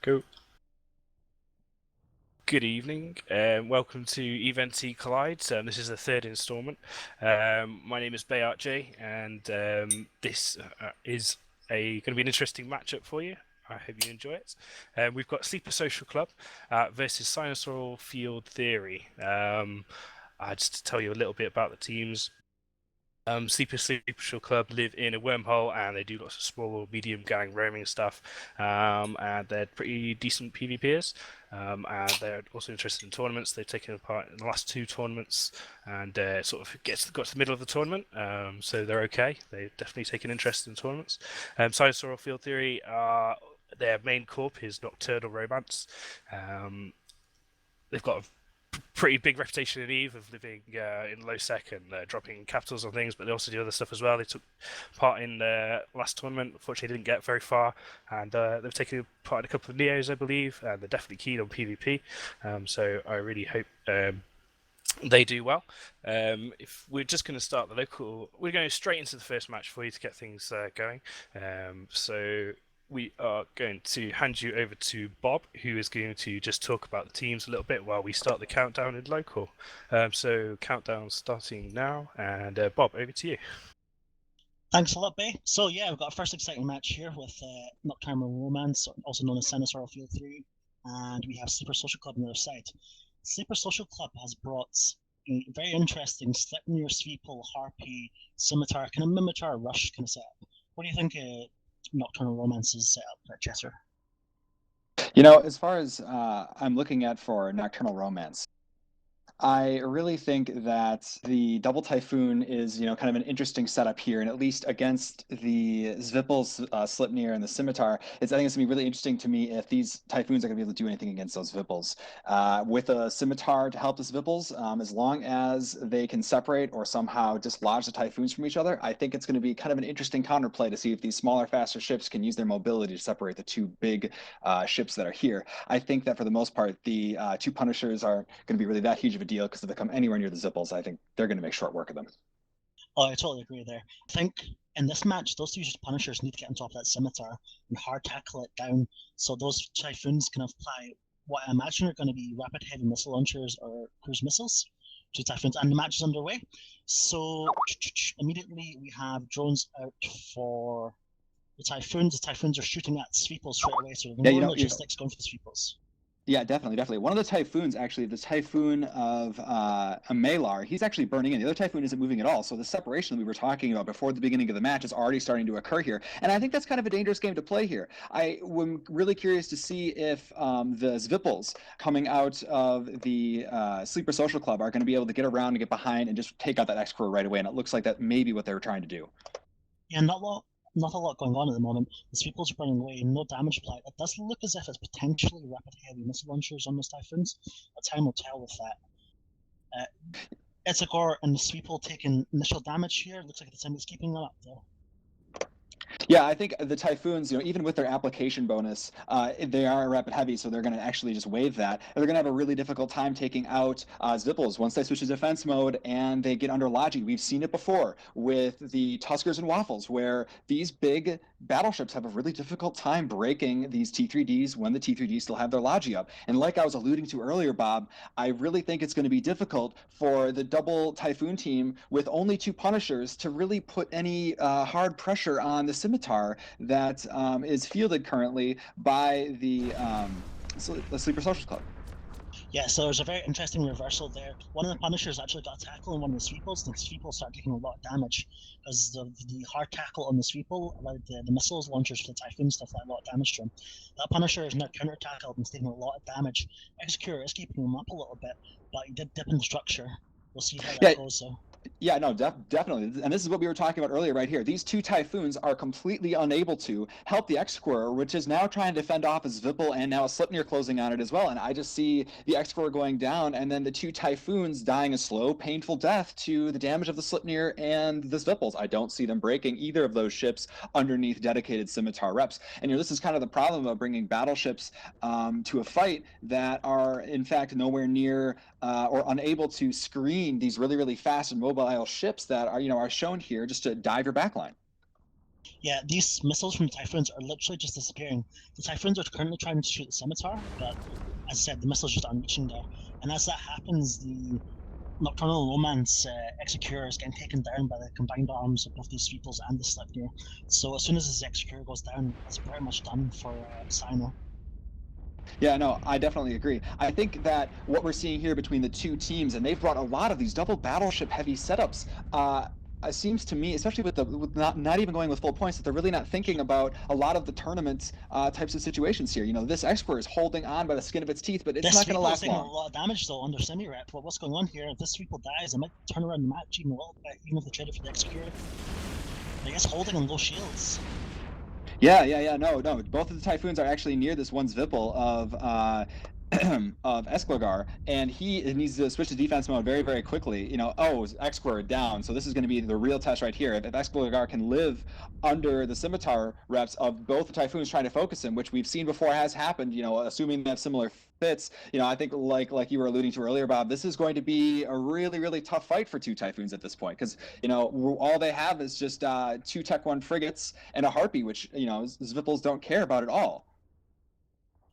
Cool. Good evening, and welcome to Event Collide. This is the third installment. My name is Bayart J, and this is going to be an interesting matchup for you. I hope you enjoy it. We've got Sleeper Social Club versus Cynosural Field Theory. Just to tell you a little bit about the teams. Sleeper Social Club live in a wormhole and they do lots of small, medium gang roaming stuff. And they're pretty decent PvPers. And they're also interested in tournaments. They've taken part in the last two tournaments and sort of got to the middle of the tournament. So they're okay. They've definitely taken interest in tournaments. Cynosural Field Theory, their main corp is Nocturnal Romance. They've got a pretty big reputation in Eve of living in low sec and dropping capitals on things, but they also do other stuff as well. They took part in the last tournament. Unfortunately, didn't get very far, and they've taken part in a couple of Neos, I believe, and they're definitely keen on PvP. So I really hope they do well. If we're just going to start the local, we're going straight into the first match for you to get things going. So we are going to hand you over to Bob, who is going to just talk about the teams a little bit while we start the countdown in local. So countdown starting now, and Bob, over to you. Thanks a lot, Bay. So yeah, we've got our first exciting match here with Nocturnal Romance, also known as Cynosural Field 3, and we have Sleeper Social Club on the other side. Sleeper Social Club has brought a very interesting Slipnir, Sweeple, Harpy, Scimitar, kind of Mimitar Rush kind of setup. What do you think Nocturnal Romance's setup, Chester? As far as I'm looking at for Nocturnal Romance, I really think that the Double Typhoon is, kind of an interesting setup here, and at least against the Zwippels, Slipnir, and the Scimitar, I think it's going to be really interesting to me if these Typhoons are going to be able to do anything against those Zwippels. With a Scimitar to help the Zwippels, as long as they can separate or somehow dislodge the Typhoons from each other, I think it's going to be kind of an interesting counterplay to see if these smaller, faster ships can use their mobility to separate the two big ships that are here. I think that for the most part, the two Punishers aren't going to be really that huge of a deal, because if they come anywhere near the Zwippels, I think they're going to make short work of them. Oh, I totally agree there. I think in this match, those two Punishers need to get on top of that Scimitar and hard tackle it down, so those Typhoons can apply what I imagine are going to be rapid heavy missile launchers or cruise missiles to Typhoons, and the match is underway. So immediately we have drones out for the Typhoons. The Typhoons are shooting at Sweeples straight away, so they're more logistics going for the Sweeples. Yeah, definitely. One of the Typhoons, actually, the Typhoon of a Malar, he's actually burning in. The other Typhoon isn't moving at all. So the separation that we were talking about before the beginning of the match is already starting to occur here. And I think that's kind of a dangerous game to play here. I am really curious to see if the Zwippels coming out of the Sleeper Social Club are going to be able to get around and get behind and just take out that X-Core right away. And it looks like that may be what they were trying to do. Yeah, not a lot going on at the moment. The Sweeples are running away, no damage applied. It does look as if it's potentially rapid heavy missile launchers on those Typhoons. Time will tell with that. Itzagor and the Sweeple taking initial damage here. Looks like the Timmy's keeping them up though. Yeah, I think the Typhoons, even with their application bonus, they are rapid heavy, so they're going to actually just wave that. And they're going to have a really difficult time taking out Zwippels once they switch to defense mode and they get under Logi. We've seen it before with the Tuskers and Waffles, where these big battleships have a really difficult time breaking these T3Ds when the T3Ds still have their Logi up. And like I was alluding to earlier, Bob, I really think it's going to be difficult for the double Typhoon team with only two Punishers to really put any hard pressure on the Scimitar that is fielded currently by the Sleeper Social Club. Yeah, so there's a very interesting reversal there. One of the Punishers actually got a tackle on one of the Sweeples, and the Sweeple started taking a lot of damage because the hard tackle on the Sweeple allowed the missiles launchers for the Typhoons to apply a lot of damage to him. That Punisher is now counter tackled and taking a lot of damage. Executor is keeping him up a little bit, but he did dip in structure. We'll see how that goes though. Yeah, no, definitely. And this is what we were talking about earlier right here. These two Typhoons are completely unable to help the X-Squirrel, which is now trying to defend off a Zwippel and now a Slipnir closing on it as well. And I just see the X-Squirrel going down and then the two Typhoons dying a slow, painful death to the damage of the Slipnir and the Zwippels. I don't see them breaking either of those ships underneath dedicated Scimitar reps. And this is kind of the problem of bringing battleships to a fight that are, in fact, nowhere near or unable to screen these really, really fast and mobile ships that are shown here just to dive your backline. Yeah, these missiles from Typhoons are literally just disappearing. The Typhoons are currently trying to shoot the Scimitar, but as I said, the missiles just aren't reaching there. And as that happens, the Nocturnal Romance Executor is getting taken down by the combined arms of both these Sweeples and the Sleipnir. So as soon as this Executor goes down, it's pretty much done for Cyno. Yeah, no, I definitely agree. I think that what we're seeing here between the two teams, and they've brought a lot of these double battleship heavy setups. It seems to me, especially with not even going with full points, that they're really not thinking about a lot of the tournament types of situations here. You know, this Expert is holding on by the skin of its teeth, but it's This not going to Sweeple is last taking a long. lot of damage though under semi-rep. What's going on here? If this Sweeple dies, it might turn around the match even a little bit, even if they traded for the Executor. I guess holding on low shields. Yeah. No. Both of the Typhoons are actually near this one Zvipple of of Esclagar, and he needs to switch to defense mode very, very quickly. You know, Esclagar down, so this is going to be the real test right here. If Esclagar can live under the Scimitar reps of both the Typhoons trying to focus him, which we've seen before has happened, you know, assuming they have similar fits, you know, I think like you were alluding to earlier, Bob, this is going to be a really, really tough fight for two Typhoons at this point, because, you know, all they have is just two Tech 1 frigates and a Harpy, which, you know, Zvipples don't care about at all.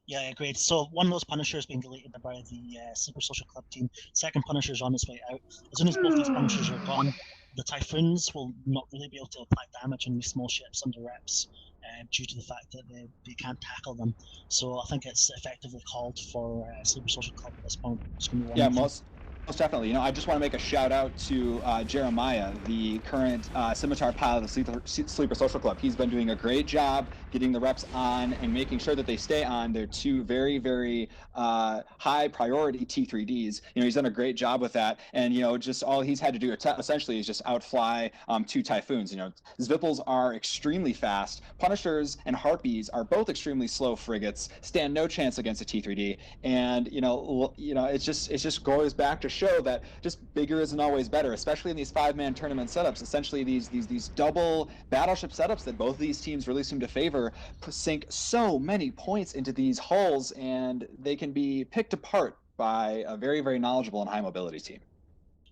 Yeah, I agree. So one of those Punishers being deleted by the Super Social Club team. Second Punisher's on its way out. As soon as both these Punishers are gone, the Typhoons will not really be able to apply damage on these small ships under reps due to the fact that they can't tackle them. So I think it's effectively called for Super Social Club at this point. It's going to be one Yeah, of them. most definitely. You know, I just want to make a shout out to Jeremiah, the current Scimitar pilot of Sleeper Social Club. He's been doing a great job getting the reps on and making sure that they stay on. They're two very, very high priority T3Ds. You know, he's done a great job with that. And, you know, just all he's had to do essentially is just outfly two Typhoons. You know, Zvipples are extremely fast. Punishers and Harpies are both extremely slow frigates, stand no chance against a T3D. And, it just goes back to show that just bigger isn't always better, especially in these 5-man tournament setups. Essentially, these double battleship setups that both of these teams really seem to favor sink so many points into these hulls, and they can be picked apart by a very, very knowledgeable and high mobility team.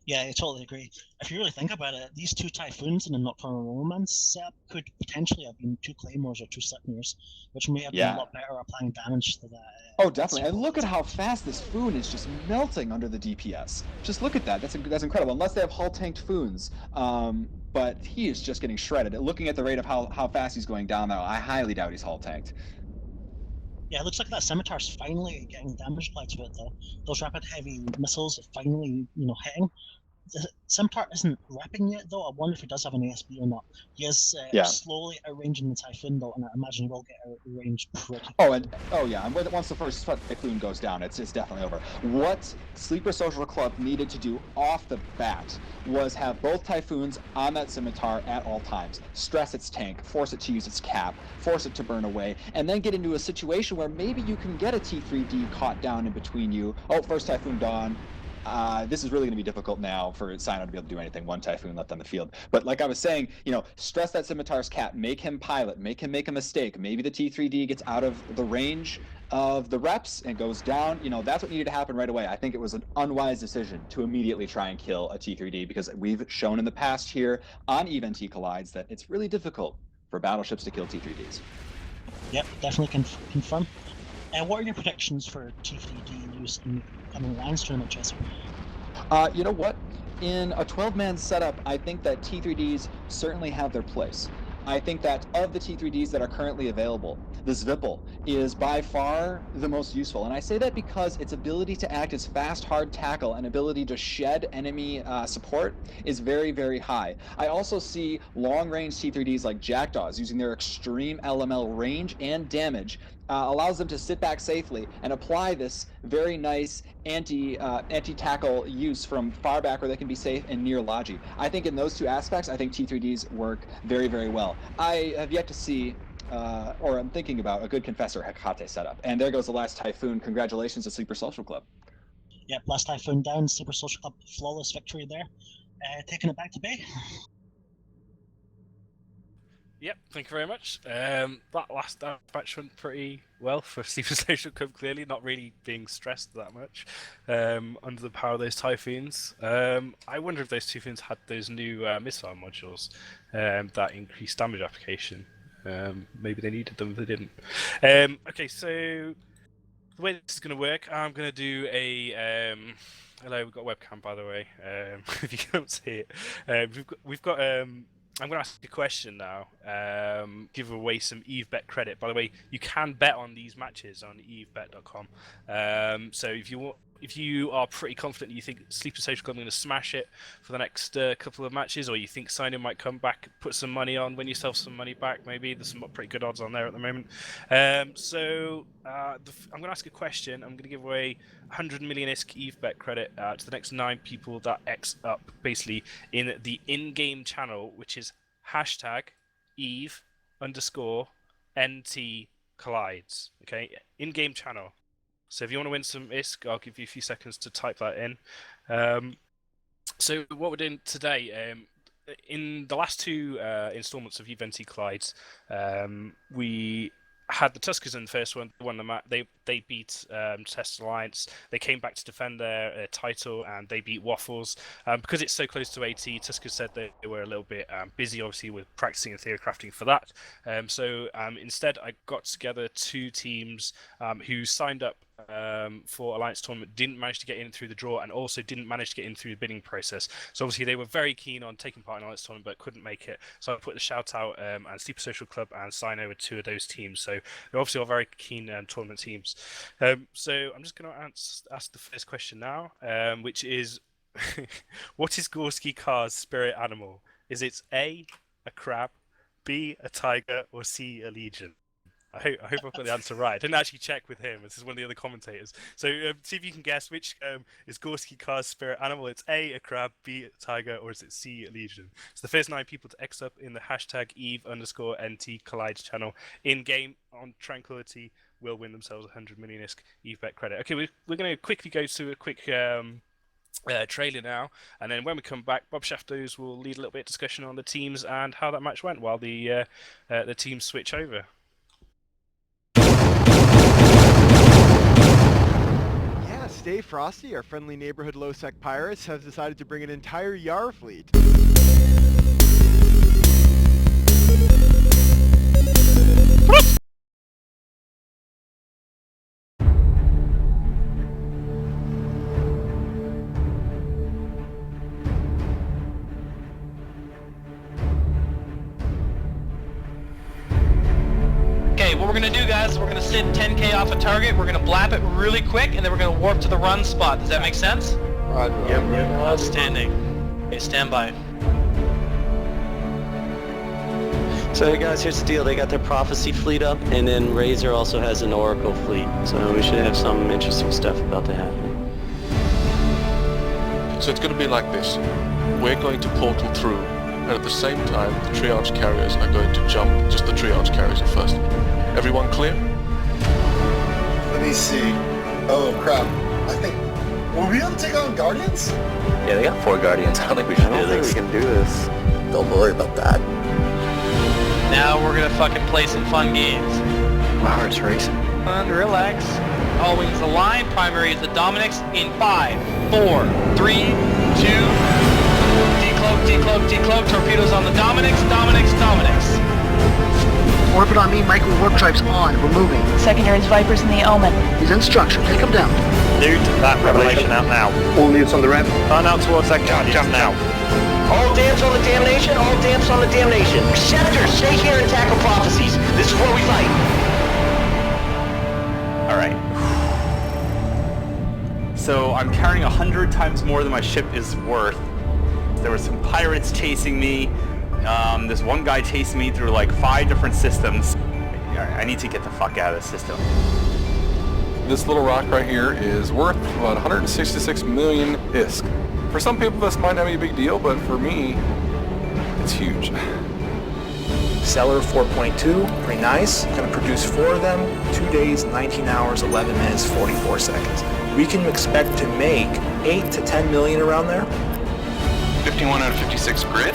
Yeah, I totally agree. If you really think about it, these two Typhoons in a Nocturnal Romance setup could potentially have been two Claymores or two Sleipnirs, which may have been a Yeah. lot better applying damage to that. Oh, definitely. And Sweeple. look at how fast this Foon is just melting under the DPS. Just look at that. That's incredible. Unless they have hull tanked Foons. But he is just getting shredded. Looking at the rate of how fast he's going down, though, I highly doubt he's hull tanked. Yeah, it looks like that Scimitar's finally getting damage applied to it, though. Those rapid heavy missiles are finally, hitting. The Scimitar isn't repping yet, though. I wonder if he does have an ASB or not. He is Yeah. slowly outranging the Typhoon, though, and I imagine he will get outranged pretty quickly. And once the first Typhoon goes down, it's definitely over. What Sleeper Social Club needed to do off the bat was have both Typhoons on that Scimitar at all times. Stress its tank, force it to use its cap, force it to burn away, and then get into a situation where maybe you can get a T3D caught down in between you. Oh, first Typhoon dawn. This is really going to be difficult now for Cyno to be able to do anything. One Typhoon left on the field. But like I was saying, stress that Scimitar's cap, make him pilot, make him make a mistake. Maybe the T3D gets out of the range of the reps and goes down. That's what needed to happen right away. I think it was an unwise decision to immediately try and kill a T3D, because we've shown in the past here on EventT Collides that it's really difficult for battleships to kill T3Ds. Yep, definitely confirm. What are your predictions for T3D use in coming Lions tournament, Jesse? You know what? In a 12-man setup, I think that T3Ds certainly have their place. I think that of the T3Ds that are currently available, the Zvipple is by far the most useful. And I say that because its ability to act as fast, hard tackle and ability to shed enemy support is very, very high. I also see long-range T3Ds like Jackdaws using their extreme LML range and damage allows them to sit back safely and apply this very nice anti-tackle use from far back where they can be safe and near Logi. I think in those two aspects, I think T3Ds work very, very well. I have yet to see or I'm thinking about a good Confessor Hecate setup. And there goes the last Typhoon. Congratulations to Sleeper Social Club. Yep, last Typhoon down, Sleeper Social Club, flawless victory there. Taking it back to Bay. Yep, thank you very much. That last match went pretty well for Sleeper Social Club, clearly, not really being stressed that much under the power of those Typhoons. I wonder if those Typhoons had those new missile modules that increased damage application. Maybe they needed them, but they didn't. Okay, so the way this is going to work, I'm going to do a... hello, we've got a webcam, by the way, if you can't see it. We've got I'm going to ask you a question now. Give away some EveBet credit. By the way, you can bet on these matches on evebet.com. So if you are pretty confident you think Sleeper Social Club are going to smash it for the next couple of matches, or you think Cyno might come back, put some money on, win yourself some money back, maybe. There's some pretty good odds on there at the moment. I'm going to ask a question. I'm going to give away 100 million-isk EveBet credit to the next 9 people that X up, basically, in the in-game channel, which is #Eve_NT collides. Okay, in-game channel. So if you want to win some ISK, I'll give you a few seconds to type that in. So what we're doing today, in the last 2 installments of UTC Collides, we had the Tuskers in the first one, won the match. They beat Test Alliance. They came back to defend their title, and they beat Waffles. Because it's so close to AT, Tuskers said they were a little bit busy, obviously, with practicing and theory crafting for that. So instead, I got together 2 teams who signed up for Alliance Tournament, didn't manage to get in through the draw, and also didn't manage to get in through the bidding process. So obviously they were very keen on taking part in Alliance Tournament, but couldn't make it. So I put the shout out, and Sleeper Social Club and Cyno were 2 of those teams. So they're obviously all very keen tournament teams. So I'm just going to ask the first question now, which is, what is Gorski Car's spirit animal? Is it A, a crab, B, a tiger, or C, a legion? I hope I've got the answer right. I didn't actually check with him. This is one of the other commentators. So see if you can guess which is Gorski Car's spirit animal. It's A, a crab, B, a tiger, or is it C, a legion? So the first 9 people to X up in the #Eve_NT Collides channel in-game on Tranquility will win themselves 100 million-isk EveBet credit. Okay, we're going to quickly go to a quick trailer now, and then when we come back, Bob Shaftos will lead a little bit of discussion on the teams and how that match went while the teams switch over. Stay frosty, our friendly neighborhood low-sec pirates have decided to bring an entire Yar fleet. What we're going to do, guys, is we're going to sit 10k off a target, we're going to blap it really quick, and then we're going to warp to the run spot. Does that make sense? Roger. Yep. Outstanding. Okay, stand by. So hey guys, here's the deal. They got their Prophecy fleet up, and then Razor also has an Oracle fleet. So we should have some interesting stuff about to happen. So it's going to be like this. We're going to portal through, and at the same time, the triage carriers are going to jump. Just the triage carriers are first. Everyone clear? Let me see. Oh crap. I think... Will we be able to take on Guardians? Yeah, they got 4 Guardians. I don't think we should do this. we can do this. Don't worry about that. Now we're going to fucking play some fun games. My heart's racing. And relax. All wings align. Primary is the Dominics in 5, 4, 3, 2... Decloak, decloak, decloak. Torpedoes on the Dominics. Dominics, Dominics. Orbit on me, micro warp drives on. We're moving. Secondaries, Vipers, and the Omen. He's in structure. Take him down. Newt, that revelation out now. All newts on the ramp. Turn out towards that jump now. All damps on the damnation, all damps on the damnation. Scepter, stay here and tackle prophecies. This is where we fight. Alright. So I'm carrying 100 times more than my ship is worth. There were some pirates chasing me. There's one guy chasing me through like 5 different systems. I need to get the fuck out of this system. This little rock right here is worth about 166 million ISK. For some people this might not be a big deal, but for me, it's huge. Seller 4.2, pretty nice. Gonna produce 4 of them, 2 days, 19 hours, 11 minutes, 44 seconds. We can expect to make 8 to 10 million around there. 51 out of 56 grid.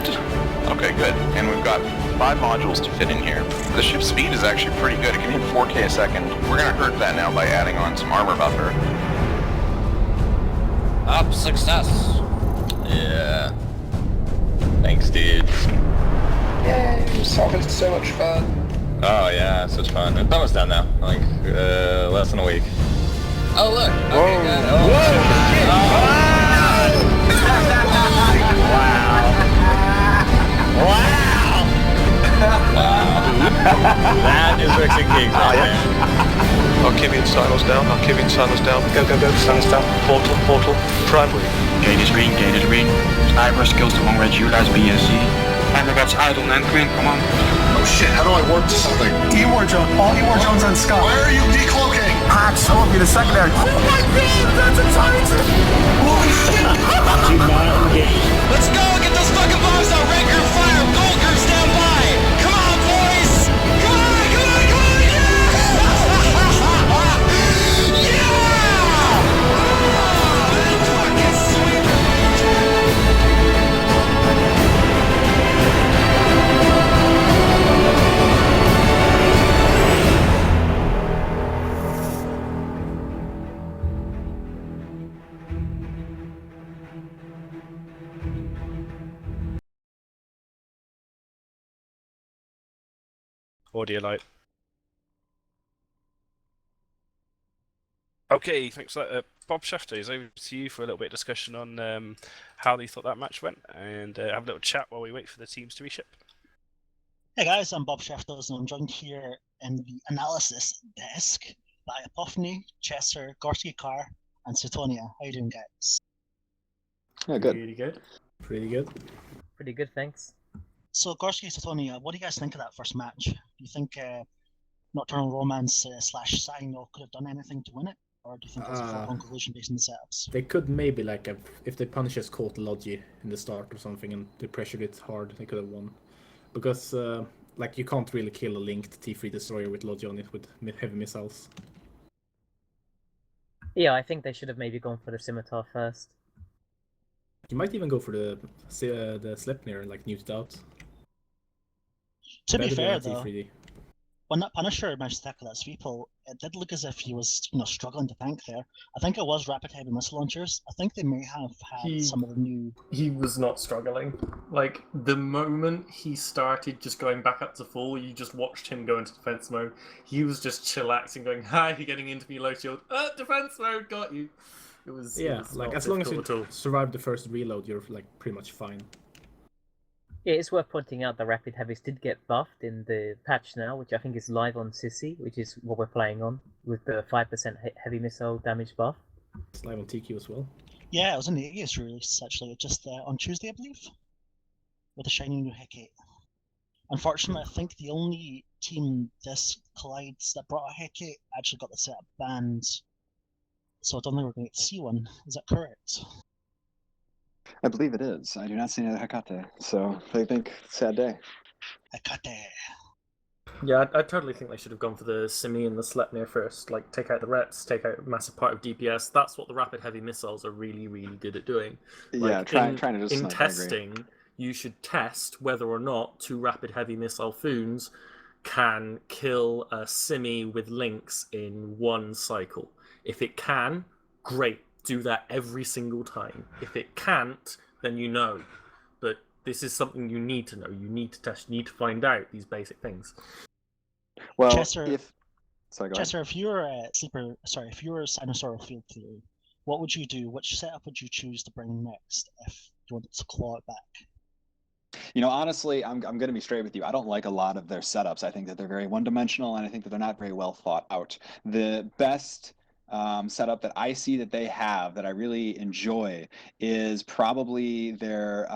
Okay, good. And we've got 5 modules to fit in here. The ship's speed is actually pretty good. It can hit 4K a second. We're gonna hurt that now by adding on some armor buffer. Up, success. Yeah. Thanks, dudes. Yay, Salvage is so much fun. Oh yeah, such fun. It's almost done now. Like, less than a week. Oh look! Okay, got it. Oh, wow! That is Rick's and Kings right there. Archimean silos down, Archimean silos down. Go, go, go, silos down. Portal, portal, primary. Gate is green, gate is green. Sniper skills to long range ULAS BSC. Sniper got idle and green, come on. Oh shit, how do I warp to something? E-War Jones, all E-War Jones on Scott. Why are you decloaking? Patch, I won't be the secondary. Oh my god, that's a Titan! Holy shit! Let's go! Get those fucking bombs out! Red group fire! Gold group stand by! Come on, boys! Come on! Come on! Come on! Yeah! Fucking sweet! Audio light. Okay, thanks for that. Bob Shafter, is over to you for a little bit of discussion on how you thought that match went, and have a little chat while we wait for the teams to reship. Hey guys, I'm Bob Shafters, and I'm joined here in the analysis desk by Epiphany, Chesser, Gorsky Carr, and Suetonia. How you doing, guys? Yeah, good. Pretty good. Pretty good. Pretty good, thanks. So, Gorsky, Suetonia, what do you guys think of that first match? Do you think Nocturnal Romance slash Cyno could have done anything to win it? Or do you think it was a foregone conclusion based on the setups? They could maybe, like, if the Punishers caught Logi in the start or something and they pressured it hard, they could have won. Because, like, you can't really kill a linked T3 Destroyer with Logi on it with heavy missiles. Yeah, I think they should have maybe gone for the Scimitar first. You might even go for the Sleipnir, like, neuted out. To be Better than fair, a though, T3D. when that Punisher managed to tackle that sweeple, it did look as if he was, struggling to tank there. I think it was rapid heavy missile launchers. I think they may have had some of the new... He was not struggling. Like, the moment he started just going back up to full, you just watched him go into defense mode. He was just chillaxing, going, "Hi, you're getting into me, low shield. Defense mode, got you." It was like, not as long as you difficult at all. survive the first reload, you're, like, pretty much fine. Yeah, it's worth pointing out that Rapid Heavies did get buffed in the patch now, which I think is live on Sissy, which is what we're playing on, with the 5% heavy missile damage buff. It's live on TQ as well. Yeah, it was in the Aegis release, actually, just on Tuesday, I believe, with a shiny new Hecate. Unfortunately, I think the only team this collides that brought a Hecate actually got the setup banned, so I don't think we're going to see one. Is that correct? I believe it is. I do not see another Hecate, so I think sad day. Hecate. Yeah, I totally think they should have gone for the Simi and the Sleipnir first. Like, take out the Rets, take out a massive part of DPS. That's what the rapid heavy missiles are really, really good at doing. Like, Yeah, trying to just in snipe, I agree. testing, you should test whether or not 2 rapid heavy missile Foons can kill a Simi with links in 1 cycle. If it can, great. Do that every single time. If it can't, then you know. But this is something you need to know. You need to test. You need to find out these basic things. Well, Chesser, Sorry, go Chesser, ahead. if you were a if you were a Cynosural field theory, what would you do? Which setup would you choose to bring next if you wanted to claw it back? Honestly, I'm going to be straight with you. I don't like a lot of their setups. I think that they're very one-dimensional, and I think that they're not very well thought out. The best setup that I see that they have that I really enjoy is probably their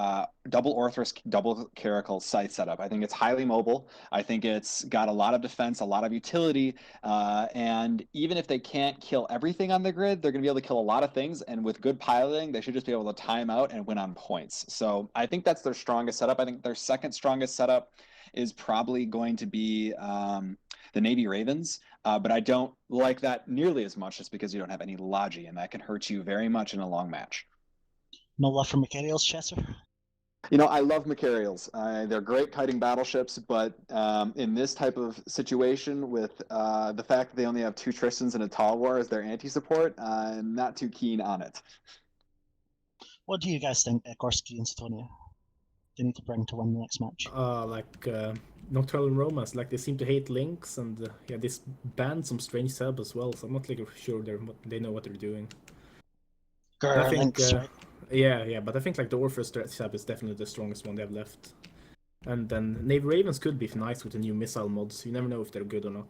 double Orthrus, double Caracal site setup. I think it's highly mobile. I think it's got a lot of defense, a lot of utility, and even if they can't kill everything on the grid, they're going to be able to kill a lot of things, and with good piloting, they should just be able to time out and win on points. So I think that's their strongest setup. I think their second strongest setup is probably going to be the Navy Ravens, but I don't like that nearly as much just because you don't have any Logi, and that can hurt you very much in a long match. No love for Mechanials, Chesser? You know, I love Macarials. They're great kiting battleships, but in this type of situation, with the fact that they only have 2 Tristans and a Tall War as their anti-support, I'm not too keen on it. What do you guys think, Gorski and Satonia, they need to bring to win the next match? Nocturnal Romance, like they seem to hate links, and yeah, this banned some strange sub as well, so I'm not like sure they know what they're doing. I think, right? yeah, but I think like the Orpheus sub is definitely the strongest one they have left. And then Navy Ravens could be nice with the new missile mods. You never know if they're good or not.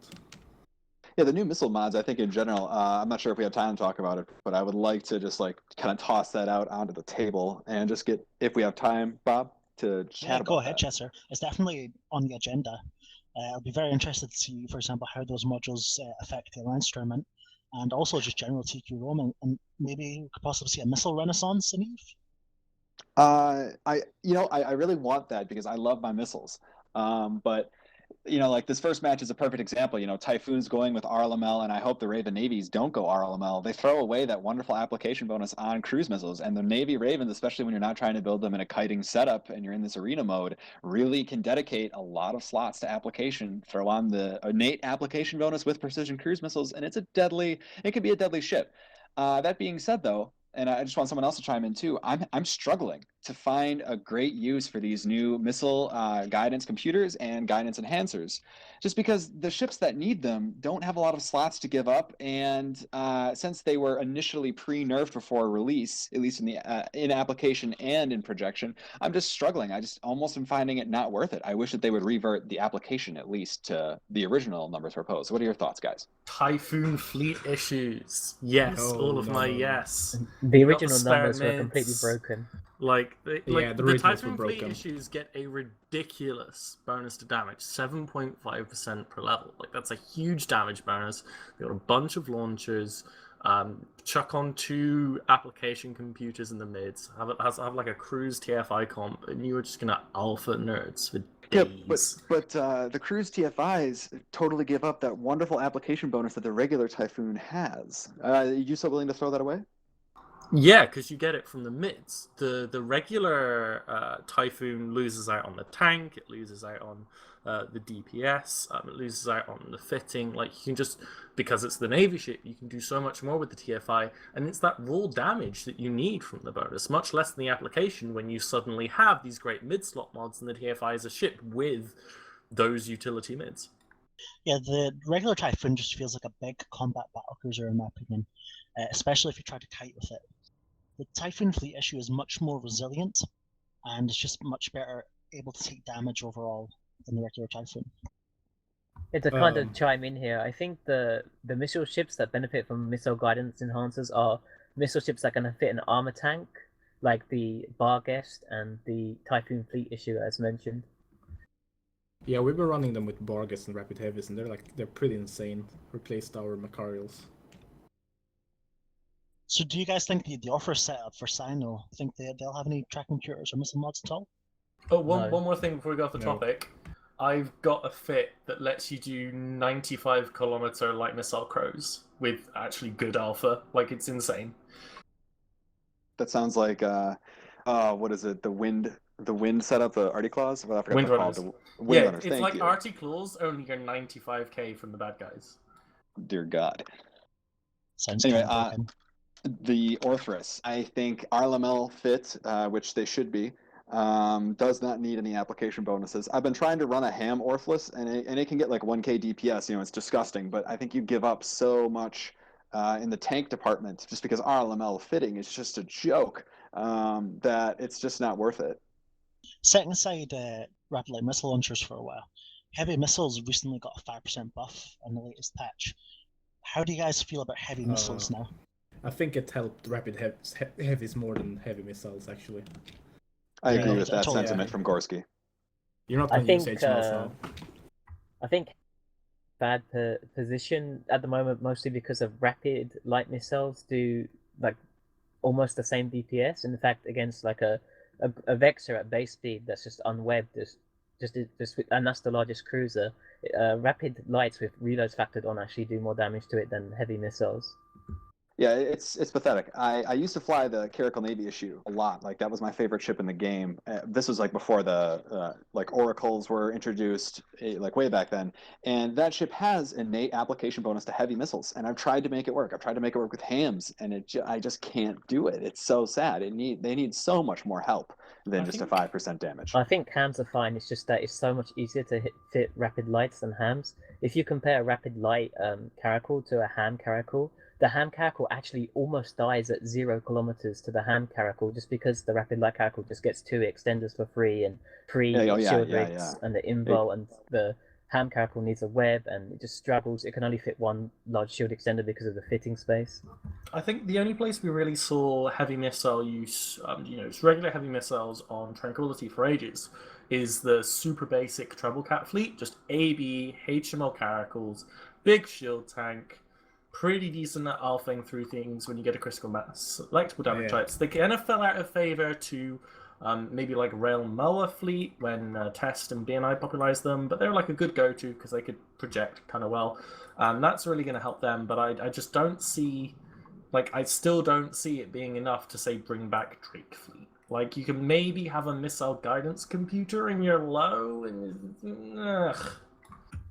Yeah, the new missile mods, I think in general, I'm not sure if we have time to talk about it, but I would like to just like kind of toss that out onto the table and just get, if we have time, Bob, to chat about go ahead, that. Chester. It's definitely on the agenda. I'll be very interested to see, for example, how those modules affect the Alliance tournament, and also just general TQ roaming, and maybe we could possibly see a missile renaissance in Eve. I really want that because I love my missiles. But you know, like this first match is a perfect example. You know, Typhoon's going with RLML, and I hope the Raven Navies don't go RLML. They throw away that wonderful application bonus on cruise missiles, and the Navy Ravens, especially when you're not trying to build them in a kiting setup and you're in this arena mode, really can dedicate a lot of slots to application. Throw on the innate application bonus with precision cruise missiles, and it could be a deadly ship. That being said, though, and I just want someone else to chime in too, I'm struggling to find a great use for these new missile guidance computers and guidance enhancers, just because the ships that need them don't have a lot of slots to give up, and since they were initially pre-nerfed before release, at least in the in application and in projection, I'm just struggling. I just almost am finding it not worth it. I wish that they would revert the application at least to the original numbers proposed. What are your thoughts, guys? Typhoon fleet issues. Yes, all of my yes. The original numbers were completely broken. The Typhoon fleet issues get a ridiculous bonus to damage, 7.5% per level. Like that's a huge damage bonus. They got a bunch of launchers. Chuck on 2 application computers in the mids. Have like a cruise TFI comp, and you are just gonna alpha nerds for days. Yeah, but the cruise TFIs totally give up that wonderful application bonus that the regular Typhoon has. Are you so willing to throw that away? Yeah, because you get it from the mids. The regular Typhoon loses out on the tank, it loses out on the DPS, it loses out on the fitting. Like, you can just, because it's the Navy ship, you can do so much more with the TFI, and it's that raw damage that you need from the bonus, much less than the application when you suddenly have these great mid-slot mods and the TFI is a ship with those utility mids. Yeah, the regular Typhoon just feels like a big combat battlecruiser in my opinion, especially if you try to kite with it. The Typhoon fleet issue is much more resilient, and it's just much better able to take damage overall than the regular Typhoon. To kind of chime in here, I think the missile ships that benefit from missile guidance enhancers are missile ships that are going to fit an armor tank, like the Barghest and the Typhoon fleet issue as mentioned. Yeah, we've been running them with Barghest and Rapid Heavies, and they're pretty insane. Replaced our Macarials. So do you guys think the offer setup for Cyno, think they'll have any tracking computers or missile mods at all? Oh, one more thing before we go off the topic. I've got a fit that lets you do 95-kilometer light missile crows with actually good alpha. Like, it's insane. That sounds like what is it? The wind setup, the Artie Claws? Well, I forgot Wind what Runners. They're called. The Wind Runners. It's Thank like you. Artie Claws, only you're 95k from the bad guys. Dear God. Sounds anyway, kind of the Orthrus, I think RLML fit, which they should be, does not need any application bonuses. I've been trying to run a ham Orthrus, and it can get like 1k DPS. You know, it's disgusting, but I think you give up so much in the tank department just because RLML fitting is just a joke that it's just not worth it. Setting aside rapid light missile launchers for a while, heavy missiles recently got a 5% buff in the latest patch. How do you guys feel about heavy missiles now? I think it helped Rapid Heavies more than heavy missiles, actually. I agree with that sentiment from Gorski. You're not going to use HMLs now. I think bad position at the moment, mostly because of rapid light missiles do like almost the same DPS. In fact, against like a Vexor at base speed that's just unwebbed, and that's the largest cruiser. Rapid lights with reloads factored on actually do more damage to it than heavy missiles. Yeah, it's pathetic. I used to fly the Caracal Navy issue a lot. Like that was my favorite ship in the game. This was like before the like oracles were introduced, like way back then. And that ship has innate application bonus to heavy missiles. And I've tried to make it work. I've tried to make it work with hams, and I just can't do it. It's so sad. They need so much more help than just a 5% damage. I think hams are fine. It's just that it's so much easier to fit rapid lights than hams. If you compare a rapid light caracal to a ham caracal, the ham caracal actually almost dies at 0 kilometers to the ham caracal, just because the rapid light caracal just gets 2 extenders for free and 3 shield rigs and the invol, and the ham caracal needs a web and it just struggles. It can only fit 1 large shield extender because of the fitting space. I think the only place we really saw heavy missile use, regular heavy missiles on Tranquility for ages, is the super basic treble cat fleet. Just AB, HML caracals, big shield tank, pretty decent at alphing through things when you get a critical mass. Electrical damage types. They kind of fell out of favor to maybe like Rail Moa fleet when Test and BNI popularized them, but they're like a good go-to because they could project kind of well. That's really going to help them, but I just don't see, I still don't see it being enough to say bring back Drake fleet. Like, you can maybe have a missile guidance computer in your low, and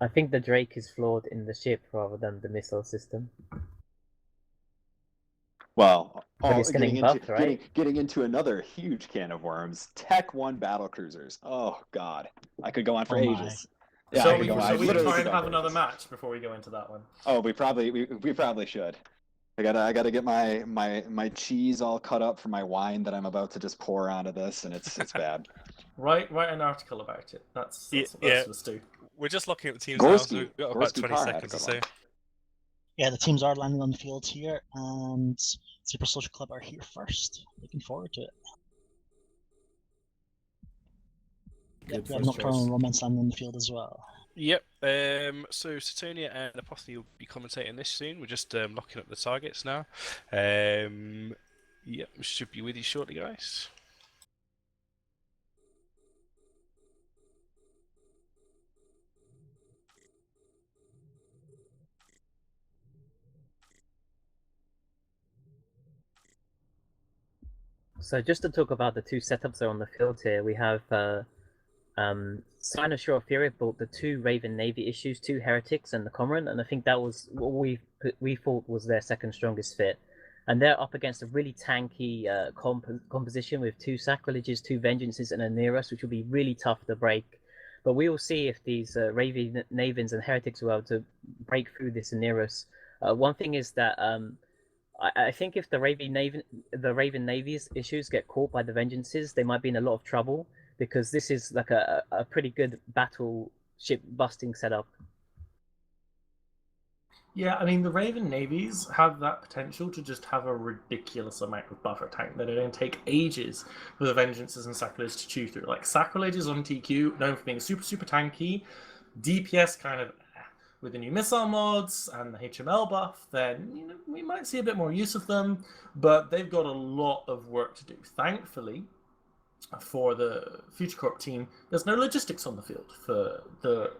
I think the Drake is flawed in the ship rather than the missile system. Well, getting buffed, right? Getting into another huge can of worms. Tech 1 battle cruisers. Oh God, I could go on for ages. Yeah, so we try and have another match before we go into that one. Oh, we probably should. I gotta get my cheese all cut up for my wine that I'm about to just pour onto this, and it's bad. Write an article about it. That's what let's do. We're just looking at the teams now, so we've got about 20 seconds or so. Yeah, the teams are landing on the field here, and Super Social Club are here first. Looking forward to it. Yep, we have Nocturnal Romance landing on the field as well. Yep. So Satonia and Apostle will be commentating this soon. We're just locking up the targets now. Yep, should be with you shortly, guys. So just to talk about the 2 setups that are on the field here, we have Cynosural Fury built the 2 Raven Navy issues, 2 Heretics and the Cormorant, and I think that was what we thought was their second strongest fit. And they're up against a really tanky composition with 2 Sacrileges, 2 Vengeances, and a Neros, which will be really tough to break. But we will see if these Raven Navins and Heretics are able to break through this Neros. One thing is that I think if the Raven Navy's issues get caught by the Vengeances, they might be in a lot of trouble, because this is like a pretty good battleship busting setup. Yeah, I mean, the Raven Navies have that potential to just have a ridiculous amount of buffer tank that it don't take ages for the Vengeances and Sacrileges to chew through. Like, Sacrileges on TQ, known for being super, super tanky, DPS kind of with the new missile mods and the HML buff, then we might see a bit more use of them, but they've got a lot of work to do. Thankfully, for the Future Corp team, there's no logistics on the field for the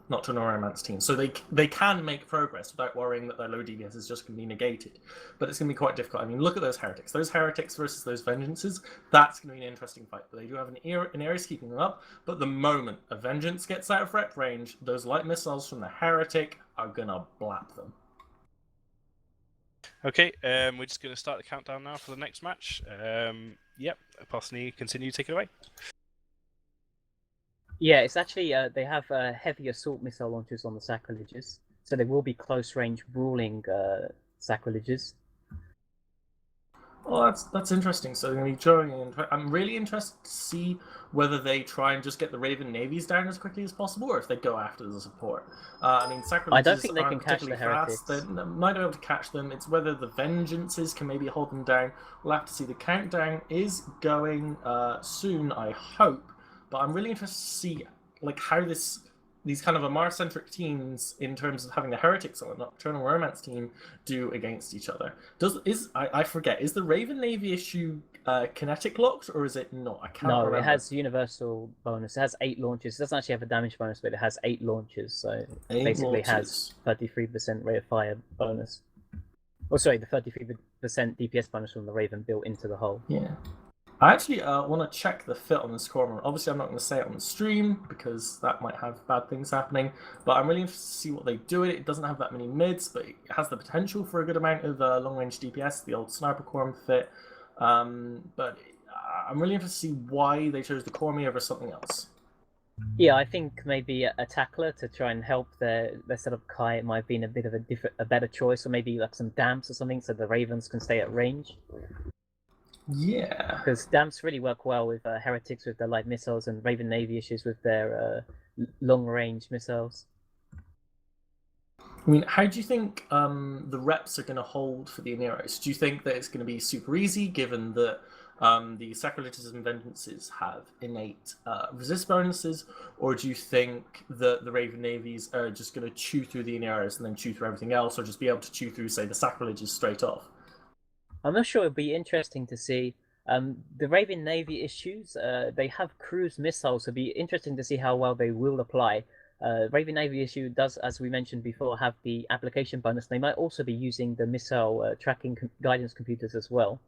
Nocturnal Romance team, so they can make progress without worrying that their low DPS is just going to be negated. But it's going to be quite difficult. I mean, look at those Heretics. Those Heretics versus those Vengeances, that's going to be an interesting fight. But they do have an Ares keeping them up, but the moment a Vengeance gets out of threat range, those light missiles from the Heretic are going to blap them. Okay, we're just going to start the countdown now for the next match. Yep, Apostle, continue, take it away. Yeah, it's actually, they have heavy assault missile launchers on the Sacrileges, so they will be close-range brawling Sacrileges. Well, that's interesting. So they're going to be throwing in. I'm really interested to see whether they try and just get the Raven Navies down as quickly as possible, or if they go after the support. I mean, Sacrileges I don't think they can catch the Heretics. They might be able to catch them. It's whether the Vengeances can maybe hold them down. We'll have to see. The countdown is going soon, I hope. But I'm really interested to see how these kind of Amar-centric teams, in terms of having the Heretics on the Nocturnal Romance team, do against each other. I forget, is the Raven Navy issue kinetic locked, or is it not? I can't remember. It has universal bonus. It has 8 launches. It doesn't actually have a damage bonus, but it has 8 launches, so it basically has 33% rate of fire bonus. Oh, sorry, the 33% DPS bonus from the Raven built into the hull. Yeah. I actually want to check the fit on this corpsman. Obviously, I'm not going to say it on the stream because that might have bad things happening, but I'm really interested to see what they do with it. It doesn't have that many mids, but it has the potential for a good amount of long-range DPS, the old sniper corpsman fit. But I'm really interested to see why they chose the corpsman over something else. Yeah, I think maybe a tackler to try and help their sort of Kai might have been a bit of a better choice, or maybe like some damps or something, so the Ravens can stay at range. Yeah, because damps really work well with heretics with their light missiles and Raven Navy issues with their long-range missiles. I mean, how do you think the reps are going to hold for the Aneros? Do you think that it's going to be super easy, given that the Sacrileges and Vengeances have innate resist bonuses, or do you think that the Raven Navies are just going to chew through the Aneros and then chew through everything else, or just be able to chew through, say, the Sacrileges straight off? I'm not sure. It'd be interesting to see. The Raven Navy issues, they have cruise missiles, so it'd be interesting to see how well they will apply. Raven Navy issue does, as we mentioned before, have the application bonus. They might also be using the missile tracking guidance computers as well.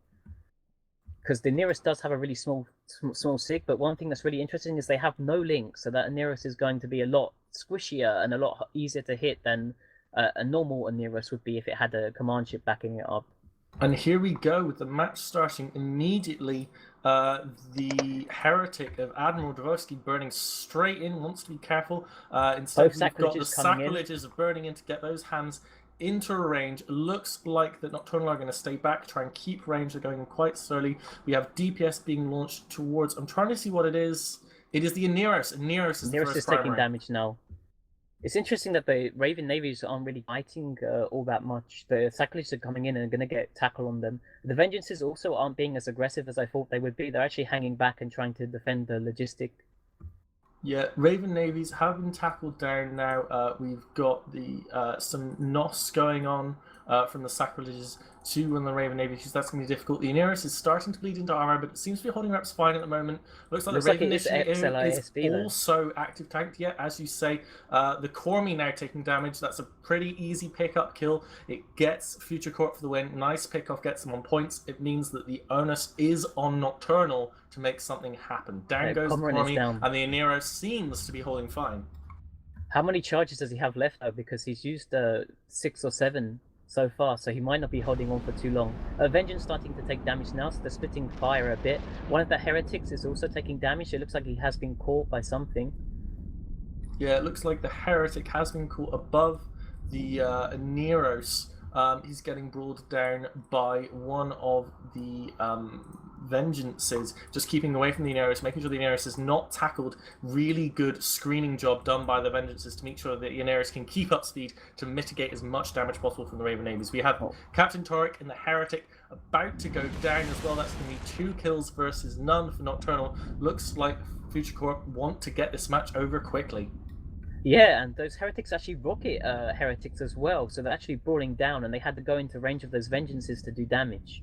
Because the Aneros does have a really small SIG, but one thing that's really interesting is they have no link, so that Aneros is going to be a lot squishier and a lot easier to hit than a normal Aneros would be if it had a command ship backing it up. And here we go with the match starting immediately. The Heretic of Admiral Dvorsky burning straight in, wants to be careful. Instead, we've got the Sacrileges of burning in to get those hands into range. Looks like that Nocturnal are going to stay back, try and keep range. They're going quite slowly. We have DPS being launched towards. I'm trying to see what it is. It is the Aneros. Aneros is the first taking damage now. It's interesting that the Raven Navies aren't really fighting all that much. The Sacrileges are coming in and are going to get tackle on them. The Vengeances also aren't being as aggressive as I thought they would be. They're actually hanging back and trying to defend the logistic. Yeah, Raven Navies have been tackled down now. We've got the some NOS going on from the Sacrileges to on the Raven Navy, because that's going to be difficult. The Aneros is starting to bleed into armor, but it seems to be holding reps fine at the moment. Looks like the Raven Navy is also active tanked yet, as you say. The Cormi now taking damage. That's a pretty easy pick-up kill. It gets Future Corp for the win. Nice pick-off, gets them on points. It means that the onus is on Nocturnal to make something happen. Down goes the Cormi, and the Aneros seems to be holding fine. How many charges does he have left, though? Because he's used 6 or 7 so far, so he might not be holding on for too long. Vengeance starting to take damage now, so they're splitting fire a bit. One of the Heretics is also taking damage. It looks like he has been caught by something. Yeah, it looks like the Heretic has been caught above the Aneros. He's getting brought down by one of the Vengeances, just keeping away from the Aneros, making sure the Aneros is not tackled. Really good screening job done by the Vengeances to make sure that the Aneros can keep up speed to mitigate as much damage possible from the Raven Navies. We have Captain Torek and the Heretic about to go down as well. That's going to be 2 kills versus none for Nocturnal. Looks like Future Corp want to get this match over quickly. Yeah, and those Heretics actually rocket Heretics as well, so they're actually brawling down, and they had to go into range of those Vengeances to do damage.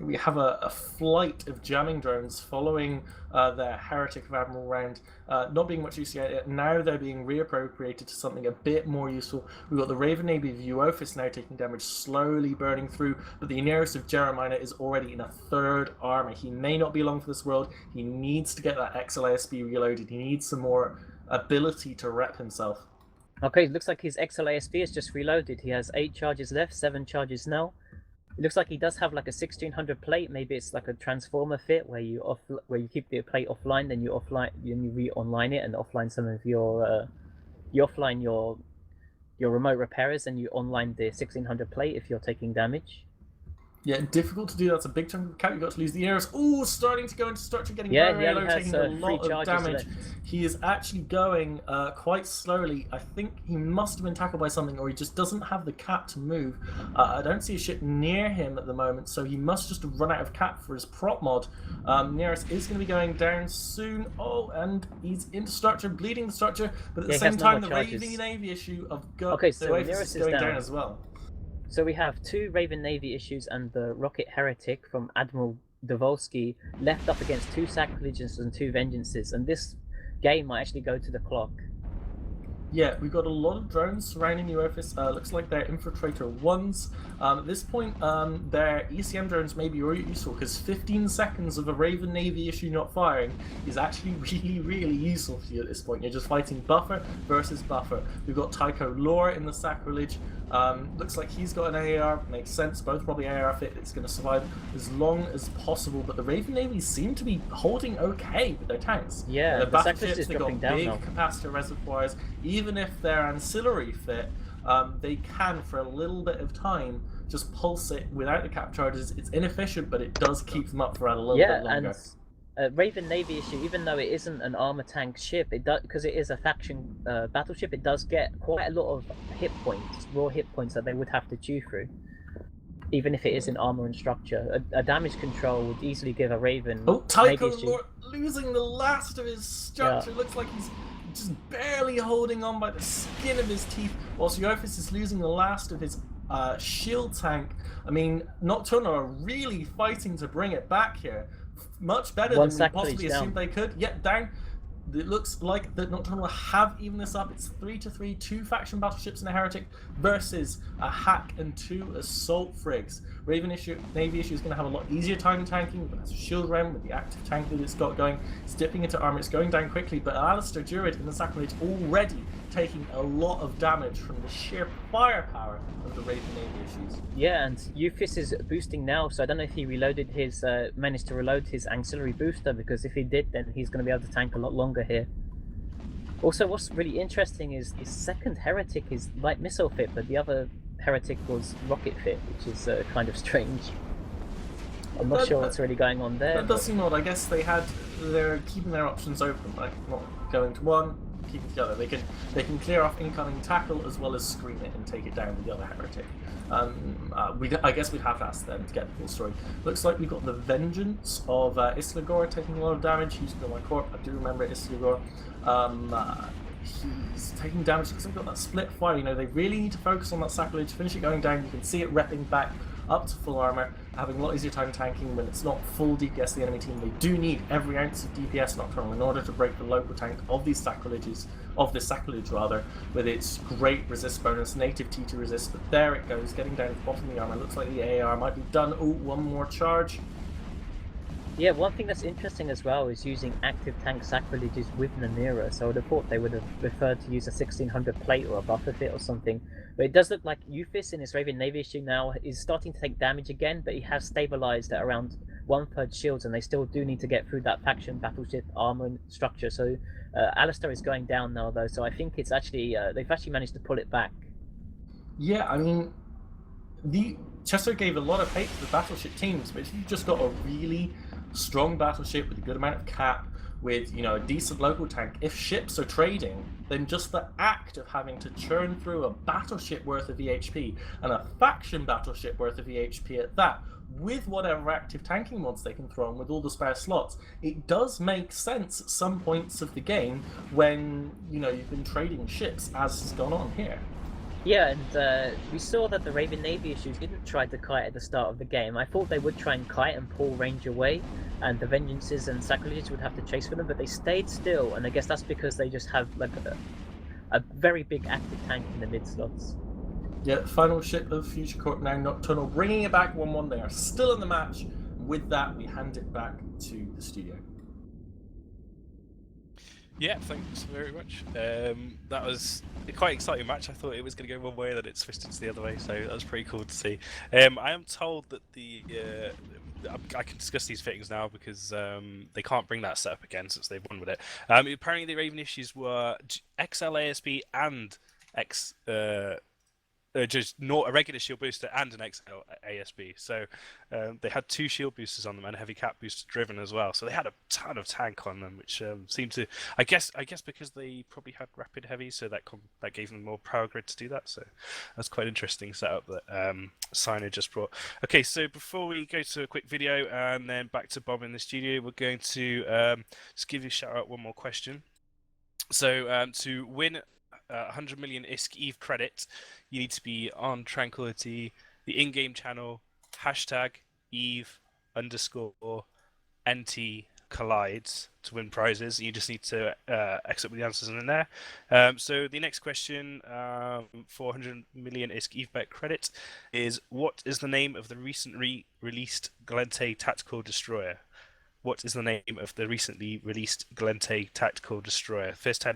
We have a flight of jamming drones following their Heretic of Admiral round, not being much use yet. Now they're being reappropriated to something a bit more useful. We've got the Raven Navy of Uophis now taking damage, slowly burning through, but the Aneros of Jeremiah is already in a 3rd armor. He may not be long for this world. He needs to get that XLASB reloaded. He needs some more ability to rep himself. Okay, it looks like his XLASB is just reloaded. He has 8 charges left, 7 charges now. It looks like he does have like a 1600 plate. Maybe it's like a transformer fit where you keep the plate offline, then you re-online it and offline some of your you offline your remote repairers, and you online the 1600 plate if you're taking damage. Yeah, difficult to do. That's a big chunk of the cap. You've got to lose the Aneros. Oh, starting to go into structure, getting very low, taking a lot of damage. Left. He is actually going quite slowly. I think he must have been tackled by something, or he just doesn't have the cap to move. I don't see a ship near him at the moment, so he must just have run out of cap for his prop mod. Aneros is going to be going down soon. Oh, and he's into structure, bleeding the structure, but at the same time, the Raven Navy issue of Aneros is going down as well. So we have 2 Raven Navy issues and the Rocket Heretic from Admiral Dvorsky left up against 2 Sacrileges and 2 Vengeances, and this game might actually go to the clock. Yeah, we've got a lot of drones surrounding the office. Looks like they're infiltrator ones. At this point, their ECM drones may be really useful because 15 seconds of a Raven Navy issue not firing is actually really useful for you at this point. You're just fighting buffer versus buffer. We've got Tycho Lore in the Sacrilege. Looks like he's got an AAR. Makes sense. Both probably AAR fit. It's going to survive as long as possible. But the Raven Navy seem to be holding okay with their tanks. Yeah, the the battleships, Sacrilege is they've got dropping down big now. capacitor reservoirs. Even if they're ancillary fit, they can, for a little bit of time, just pulse it without the cap charges. It's inefficient, but it does keep them up for a little bit longer. And Raven Navy issue, even though it isn't an armor tank ship, it does, because it is a faction battleship, it does get quite a lot of hit points, raw hit points that they would have to chew through. Even if it isn't armor and structure, a damage control would easily give a Raven. Oh, Tycho losing the last of his structure. Looks like he's just barely holding on by the skin of his teeth, whilst Eophis is losing the last of his shield tank. I mean, Nocturnal are really fighting to bring it back here. Much better than we possibly assumed they could. Yet down. It looks like the Nocturnal have evened this up. It's 3-3, 2 faction battleships and a heretic versus a hack and 2 assault frigs. Raven Navy issue is going to have a lot easier time tanking, but that's a shield ram with the active tank that it's got going. It's dipping into armor, it's going down quickly, but Alistair Druid in the Sacrilege already taking a lot of damage from the sheer firepower of the Raven Navy issues. Yeah, and Euphis is boosting now, so I don't know if he reloaded his, managed to reload his auxiliary booster, because if he did, then he's going to be able to tank a lot longer here. Also, what's really interesting is the second heretic is light missile fit, but the other heretic was rocket fit, which is kind of strange. I'm not sure what's really going on there. That does seem odd. I guess they're keeping their options open, like not going to one, keep it together. They can clear off incoming tackle as well as screen it and take it down with the other heretic. I guess we'd have to ask them to get the full story. Looks like we've got the Vengeance of Islagor taking a lot of damage. He's still my corp. I do remember Islagor. He's taking damage because they've got that split fire. You know, they really need to focus on that sacrilege, finish it going down. You can see it repping back up to full armor, having a lot easier time tanking when it's not full DPS the enemy team. They do need every ounce of DPS Nocturnal in order to break the local tank of these sacrileges, of this sacrilege rather, with its great resist bonus, native T2 resist. But there it goes, getting down to the bottom of the armor. Looks like the AR might be done. Oh, one more charge. Yeah, one thing that's interesting as well is using active tank sacrileges with Namira, so I would have thought they would have preferred to use a 1600 plate or a buffer fit or something. But it does look like Euphis in his Raven Navy issue now is starting to take damage again, but he has stabilized at around 1/3 shields, and they still do need to get through that faction battleship armor and structure. So Alistair is going down now though, so I think it's actually they've actually managed to pull it back. Yeah, I mean, Chester gave a lot of hate to the battleship teams, but if you've just got a really strong battleship with a good amount of cap, with, you know, a decent local tank, if ships are trading, then just the act of having to churn through a battleship worth of EHP and a faction battleship worth of EHP at that, with whatever active tanking mods they can throw on with all the spare slots, it does make sense at some points of the game when, you know, you've been trading ships, as has gone on here. Yeah, and we saw that the Raven Navy issue didn't try to kite at the start of the game. I thought they would try and kite and pull range away, and the Vengeances and Sacrileges would have to chase for them, but they stayed still, and I guess that's because they just have like a very big active tank in the mid slots. Yeah, final ship of Future Corp now, Nocturnal, bringing it back 1-1. They are still in the match. With that, we hand it back to the studio. Yeah, thanks very much. That was a quite exciting match. I thought it was going to go one way, then it switched to the other way, so that was pretty cool to see. I am told that I can discuss these fittings now because they can't bring that setup again since they've won with it. Apparently the Raven issues were XL ASB and just not a regular shield booster and an XL ASB. So they had 2 shield boosters on them and a heavy cap booster driven as well. So they had a ton of tank on them, which seemed to, I guess because they probably had rapid heavy, so that gave them more power grid to do that. So that's quite interesting setup that Cyno just brought. Okay, so before we go to a quick video and then back to Bob in the studio, we're going to just give you a shout out one more question. So to win 100 million ISK Eve credit, you need to be on Tranquility, the in-game channel, #Eve_NT collides to win prizes. You just need to exit with the answers in there. So the next question, 400 million EVBET credit, is what is the name of the recently released Glente tactical destroyer? What is the name of the recently released Glente tactical destroyer? First 10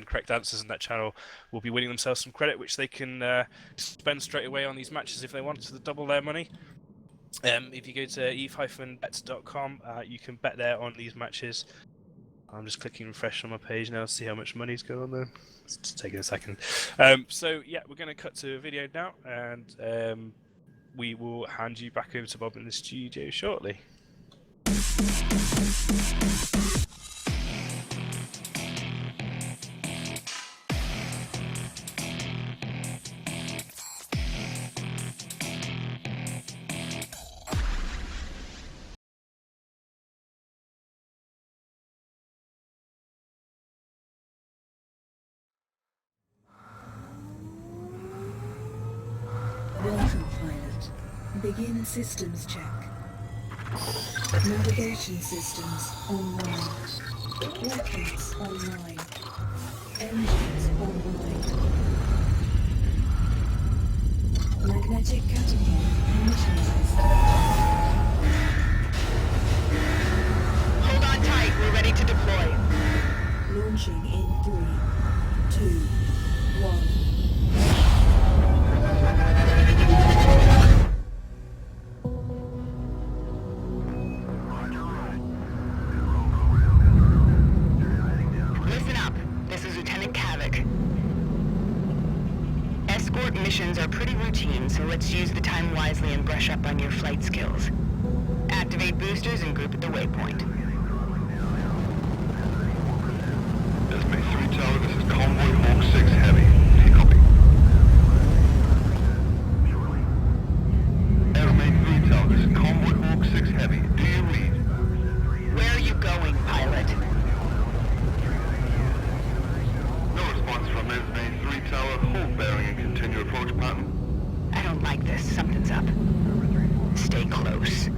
correct answers in that channel will be winning themselves some credit, which they can spend straight away on these matches if they want to double their money. If you go to eve-bets.com, you can bet there on these matches. I'm just clicking refresh on my page now to see how much money's going on there. It's just taking a second. So yeah, we're going to cut to a video now, and we will hand you back over to Bob in the studio shortly. Welcome, pilot. Begin systems check. Navigation systems online. Rockets online. Engines online. Magnetic catapult initialized. Hold on tight, we're ready to deploy. Launching in 3, 2, 1. Listen up. This is Lieutenant Kavik. Escort missions are pretty routine, so let's use the time wisely and brush up on your flight skills. Activate boosters and group at the waypoint. Esme 3 Tower, this is Convoy Hawk 6 Heavy. Do you copy? Esme 3 Tower, this is Convoy Hawk 6 Heavy. Do you read? Where are you going, pilot? No response from Esme 3 Tower. Hold bearing and continue approach pattern. I don't like this. Something's up. Stay close.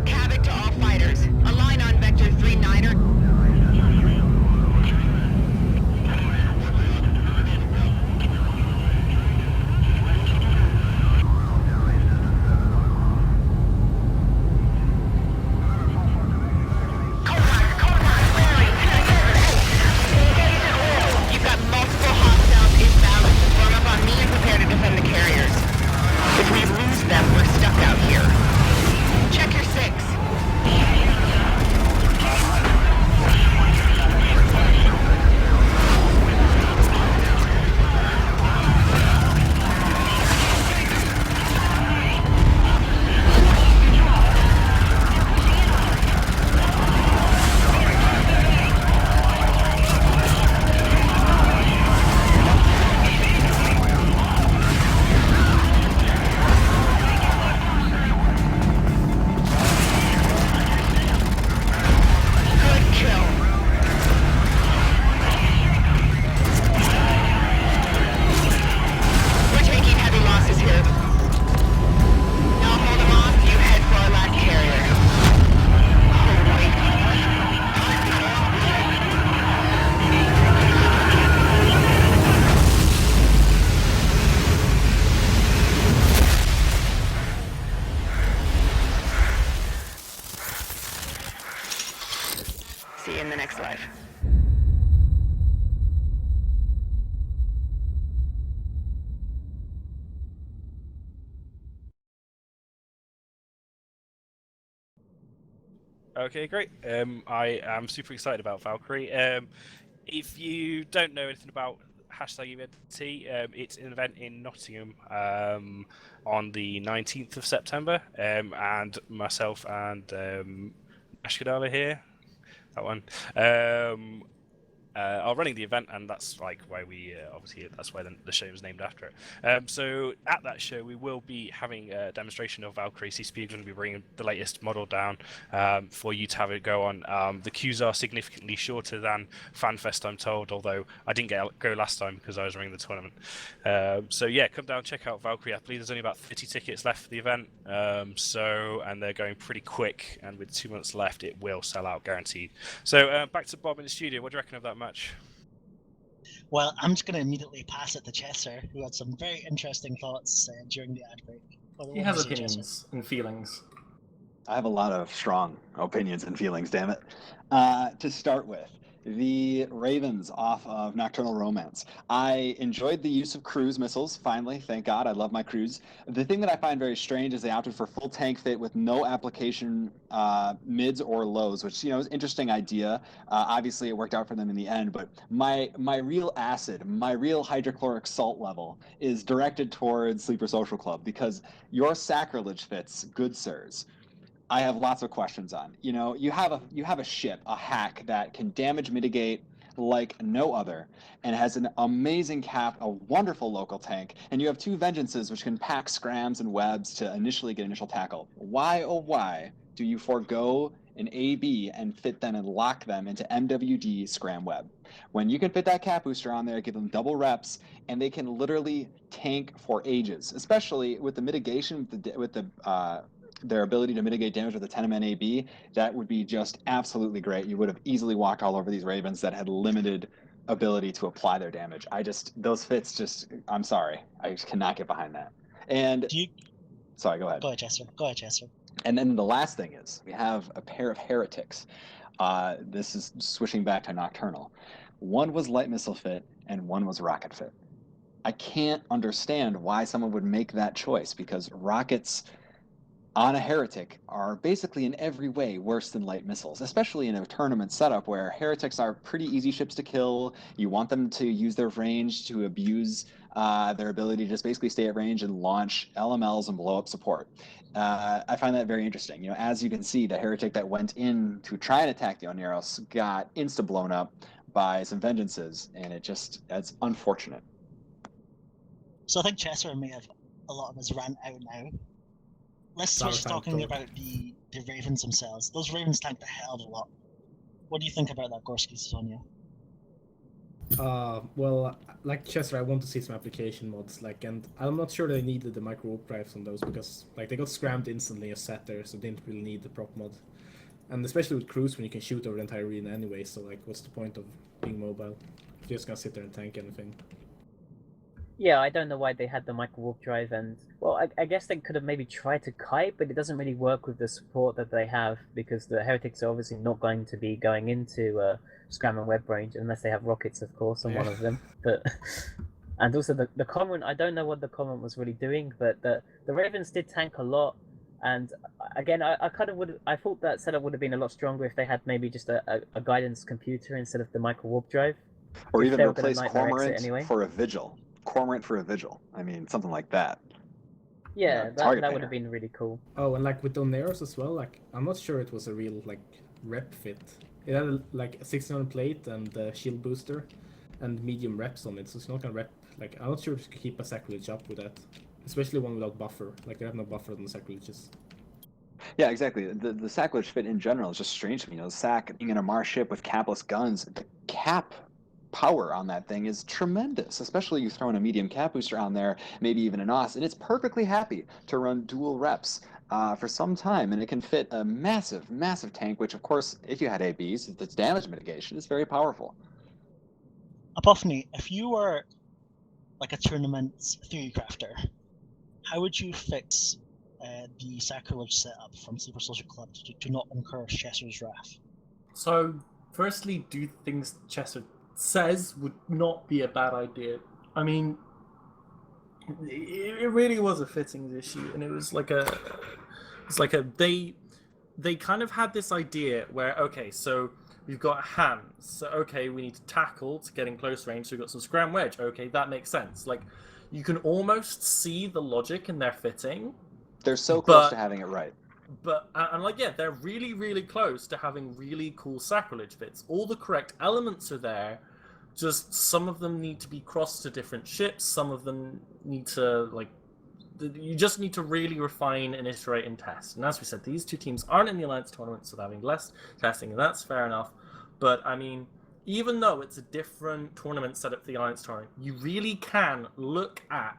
Kavik to all fighters. Align on Vector 3-9er. You've got multiple hostiles inbound. Run up on me and prepare to defend the carriers. If we lose them, we're stuck out here. Check your six. Good kill. We're taking heavy losses here. Now hold them off. You head for our last carrier. Oh, wait. See you in the next life. Okay, great. I am super excited about Valkyrie. If you don't know anything about #EventT, it's an event in Nottingham on the 19th of September, and myself and Ashkadava here, that one, are running the event, and that's like why we obviously that's why the show is named after it. So at that show, we will be having a demonstration of Valkyrie. CCP going to be bringing the latest model down for you to have it go on. The queues are significantly shorter than FanFest, I'm told, although I didn't go last time because I was running the tournament. So yeah, come down, check out Valkyrie. I believe there's only about 30 tickets left for the event, and they're going pretty quick, and with 2 months left, it will sell out guaranteed. So back to Bob in the studio. What do you reckon of that match? Well, I'm just going to immediately pass it to Chesser, who had some very interesting thoughts during the ad break. He has opinions and feelings. I have a lot of strong opinions and feelings, damn it. To start with, the Ravens off of Nocturnal Romance. I enjoyed the use of cruise missiles, finally, thank God, I love my cruise. The thing that I find very strange is they opted for full tank fit with no application mids or lows, which, is an interesting idea. Obviously, it worked out for them in the end, but my real acid, my real hydrochloric salt level is directed towards Sleeper Social Club, because your sacrilege fits, good sirs, I have lots of questions on. You have a ship, a hack that can damage mitigate like no other, and has an amazing cap, a wonderful local tank, and you have 2 Vengeances which can pack scrams and webs to initially get initial tackle. Why, oh why, do you forego an AB and fit them and lock them into MWD scram web? When you can fit that cap booster on there, give them double reps, and they can literally tank for ages, especially with the mitigation, with their ability to mitigate damage with a 10-man AB, that would be just absolutely great. You would have easily walked all over these Ravens that had limited ability to apply their damage. Those fits I'm sorry. I just cannot get behind that. And sorry, go ahead. Go ahead, Chester. And then the last thing is, we have a pair of heretics. This is switching back to Nocturnal. One was light missile fit, and one was rocket fit. I can't understand why someone would make that choice, because rockets on a heretic are basically in every way worse than light missiles, especially in a tournament setup where heretics are pretty easy ships to kill. You want them to use their range to abuse their ability to just basically stay at range and launch LMLs and blow up support. I find that very interesting. As you can see, the heretic that went in to try and attack the Oneros got insta-blown up by some Vengeances, and it's unfortunate. So I think Chester may have a lot of his rant out now. Let's switch talking about the Ravens themselves. Those Ravens tanked a hell of a lot. What do you think about that, Gorski, Sonia? Well, like Chester, I want to see some application mods, and I'm not sure they needed the micro warp drives on those, because they got scrammed instantly as sat there, so they didn't really need the prop mod. And especially with cruise, when you can shoot over the entire arena anyway, so what's the point of being mobile if you're just gonna sit there and tank anything? Yeah, I don't know why they had the micro warp drive, and well, I guess they could have maybe tried to kite, but it doesn't really work with the support that they have, because the heretics are obviously not going to be going into scram and web range unless they have rockets, of course, on one of them. But and also the Cormorant, I don't know what the Cormorant was really doing, but the Ravens did tank a lot. And again, I thought that setup would have been a lot stronger if they had maybe just a guidance computer instead of the micro warp drive, or even replace Cormorant for a Vigil. Cormorant for a Vigil. I mean, something like that. Yeah, that would have been really cool. Oh, and with Oneros as well, I'm not sure it was a real rep fit. It had a 1600 plate and a shield booster and medium reps on it, so it's not gonna rep. I'm not sure if you could keep a sacrilege up with that, especially one without buffer. They have no buffer on the sacrileges. Yeah, exactly. The sacrilege fit in general is just strange to me. The sac being in a Mars ship with capless guns, the cap power on that thing is tremendous, especially you throw in a medium cap booster on there, maybe even an OS, and it's perfectly happy to run dual reps for some time, and it can fit a massive tank, which of course, if you had ABs, if it's damage mitigation, is very powerful. Epiphany, if you were a tournament theory crafter, how would you fix the sacrilege setup from Sleeper Social Club to not incur Chester's wrath? So, firstly, do things Chester says would not be a bad idea. I mean, it really was a fittings issue, and it was they kind of had this idea where, okay, so we've got hands, so okay, we need to tackle to get in close range, so we've got some scram wedge, okay, that makes sense. You can almost see the logic in their fitting. They're so close to having it right. But and like, yeah, they're really, really close to having really cool sacrilege bits. All the correct elements are there. Just some of them need to be crossed to different ships. Some of them need to, like, you just need to really refine and iterate and test. And as we said, these two teams aren't in the Alliance tournament, so they're having less testing, and that's fair enough. But I mean, even though it's a different tournament setup for the Alliance tournament, you really can look at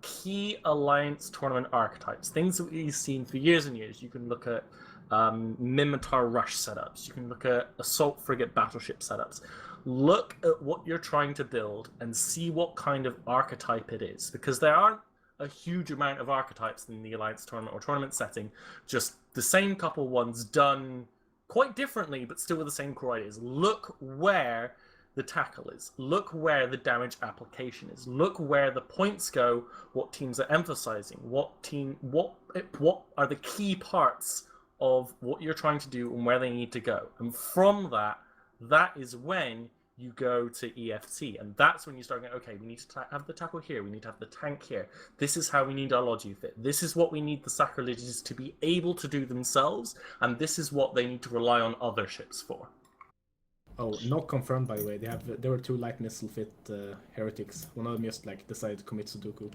key Alliance tournament archetypes, things that we've seen for years and years. You can look at Mimitar Rush setups. You can look at Assault Frigate Battleship setups. Look at what you're trying to build and see what kind of archetype it is, because there aren't a huge amount of archetypes in the Alliance tournament or tournament setting, just the same couple ones done quite differently, but still with the same core ideas. Look where the tackle is. Look where the damage application is. Look where the points go, what teams are emphasizing, what are the key parts of what you're trying to do and where they need to go. And from that is when you go to EFT, and that's when you start going, okay, we need to have the tackle here, we need to have the tank here, this is how we need our logi fit, this is what we need the sacrileges to be able to do themselves, and this is what they need to rely on other ships for. Oh, not confirmed, by the way. There were 2 light missile fit heretics. One of them just like decided to commit Sudoku.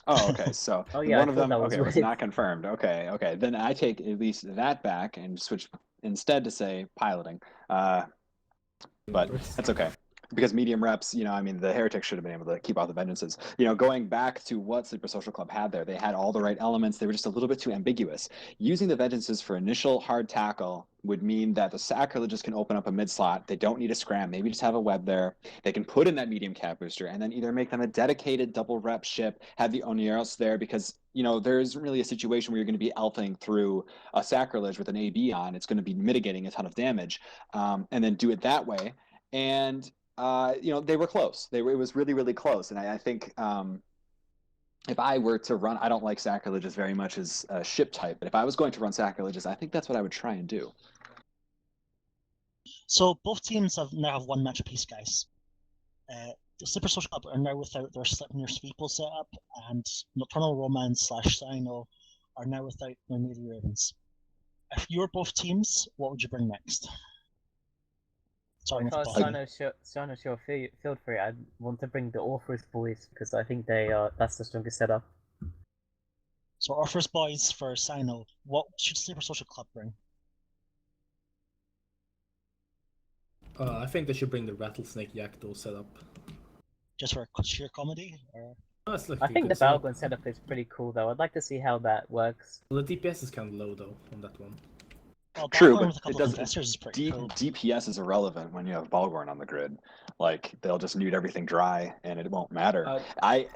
Oh, okay. So Oh, yeah, one I of thought them that was was right. not confirmed. Okay. Then I take at least that back and switch instead to say piloting. But that's okay. Because medium reps, I mean, the heretics should have been able to keep out the vengeances. Going back to what Sleeper Social Club had there, they had all the right elements. They were just a little bit too ambiguous. Using the vengeances for initial hard tackle would mean that the sacrileges can open up a mid slot. They don't need a scram. Maybe just have a web there. They can put in that medium cap booster and then either make them a dedicated double rep ship, have the Oneros there, because there isn't really a situation where you're going to be alphing through a sacrilege with an AB on. It's going to be mitigating a ton of damage, and then do it that way. And they were close. It was really, really close. And I think if I were to run, I don't like sacrileges very much as a ship type, but if I was going to run sacrileges, I think that's what I would try and do. So both teams now have 1 match apiece, guys. The Sleeper Social Club are now without their Slipnir Sweeple setup, and Nocturnal Romance / Cyno are now without their Navy Ravens. If you were both teams, what would you bring next? Sorry, Cynosural field for it, I'd want to bring the Orpheus boys because I think that's the strongest setup. So Orpheus boys for Cyno. What should Sleeper Social Club bring? I think they should bring the Rattlesnake Yakto setup. Just for sheer comedy? Or... Oh, I think the Balgon setup is pretty cool though. I'd like to see how that works. Well, the DPS is kind of low though on that one. Well, True, but but DPS is irrelevant when you have Balgorn on the grid. Like, they'll just nude everything dry, and it won't matter. I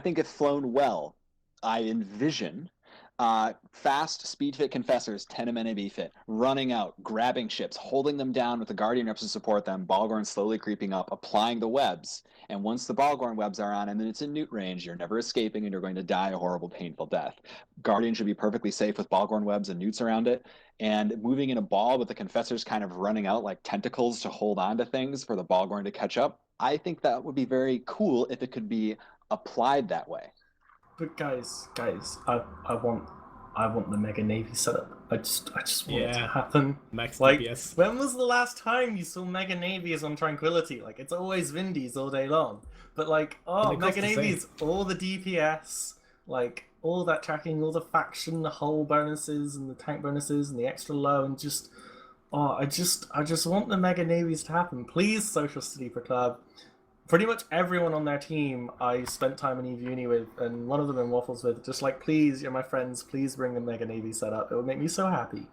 think if flown well, I envision fast speed fit confessors, 10 MNAB fit, running out, grabbing ships, holding them down with the Guardian reps to support them, Balgorn slowly creeping up, applying the webs, and once the Balgorn webs are on and then it's in newt range, you're never escaping and you're going to die a horrible, painful death. Guardian should be perfectly safe with Balgorn webs and newts around it, and moving in a ball with the confessors kind of running out like tentacles to hold on to things for the Balgorn to catch up. I think that would be very cool if it could be applied that way. But guys, I want the Mega Navy setup. I just want it to happen. Max like, DPS. when was the last time you saw Mega Navies on Tranquility? Like, it's always Vindies all day long. But like, Mega Navies, all the DPS, like all that tracking, all the faction, the hull bonuses and the tank bonuses and the extra low, and just I just want the Mega Navies to happen. Please, Social Sleeper Club. Pretty much everyone on their team I spent time in EVE Uni with, and one of them in Waffles with, just like, please, you're my friends, please bring the Mega Navy setup. It would make me so happy.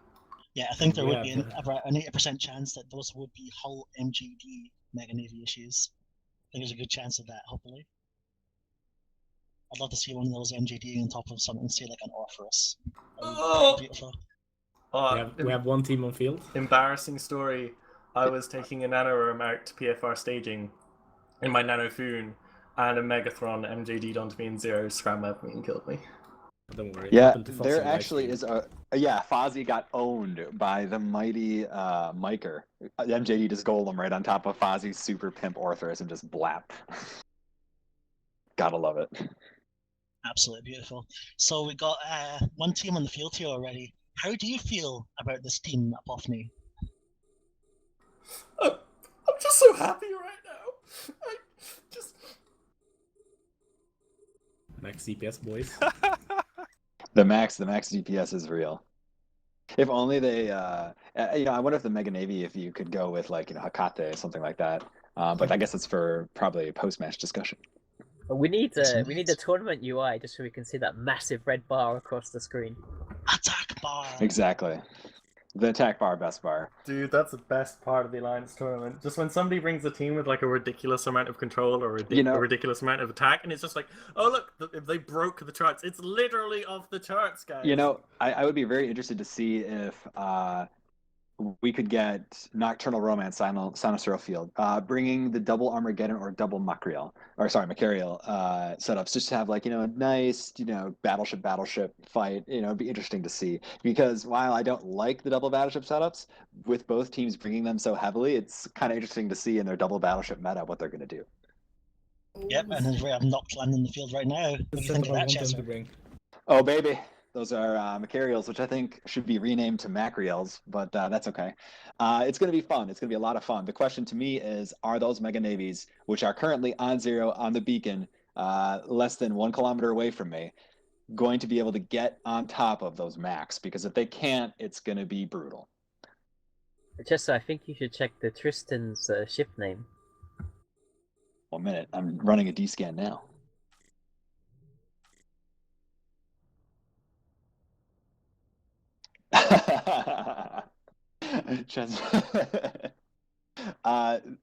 Yeah, I think there would be an 80% chance that those would be hull MGD Mega Navy issues. I think there's a good chance of that, hopefully. I'd love to see one of those MGD on top of something, say, like an Orpheus. Beautiful. We have 1 team on field. Embarrassing story. I was taking a NanoRoam out to PFR staging in my Nanofoon, and a Megathron MJD'd onto me in 0, scrammed up me and killed me. Don't worry. Yeah, there actually is Fozzie got owned by the mighty Miker. MJD just golem right on top of Fozzie's super pimp Orthrus and just blap. Gotta love it. Absolutely beautiful. So we got 1 team on the field here already. How do you feel about this team, Apophany? I'm just so happy right now. I just... Max DPS, boys. The max DPS is real. If only they, I wonder if the Mega Navy, if you could go with like, Hakate or something like that. But I guess it's for probably post-match discussion. We need the tournament UI just so we can see that massive red bar across the screen. Attack bar. Exactly. The attack bar, best bar. Dude, that's the best part of the Alliance tournament. Just when somebody brings a team with like a ridiculous amount of control or a ridiculous amount of attack, and it's just like, oh look, if they broke the charts, it's literally off the charts, guys. I would be very interested to see if we could get Nocturnal Romance Cynosural Field, bringing the double Armageddon or double Macariel setups, just to have like, a nice, battleship fight. It'd be interesting to see, because while I don't like the double battleship setups, with both teams bringing them so heavily, it's kind of interesting to see in their double battleship meta what they're going to do. Yep, and we have Noctland in the field right now. What do you think of that, Chester? Oh, baby. Those are Macariels, which I think should be renamed to Macariels, but that's okay. It's going to be fun. It's going to be a lot of fun. The question to me is, are those Mega Navies, which are currently on 0 on the beacon, less than 1 kilometer away from me, going to be able to get on top of those Macs? Because if they can't, it's going to be brutal. Chester, I think you should check the Tristan's ship name. 1 minute. I'm running a D-scan now.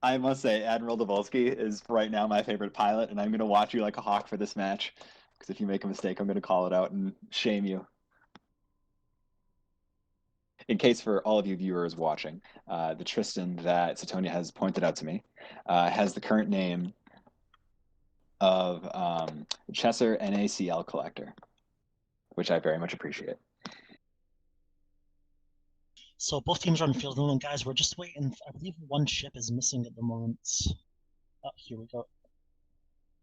I must say, Admiral Davolsky is right now my favorite pilot, and I'm going to watch you like a hawk for this match, because if you make a mistake, I'm going to call it out and shame you. In case for all of you viewers watching, the Tristan that Satonia has pointed out to me has the current name of Chesser NACL Collector, which I very much appreciate. So both teams are on field, and guys, we're just waiting. I believe one ship is missing at the moment. Oh, here we go.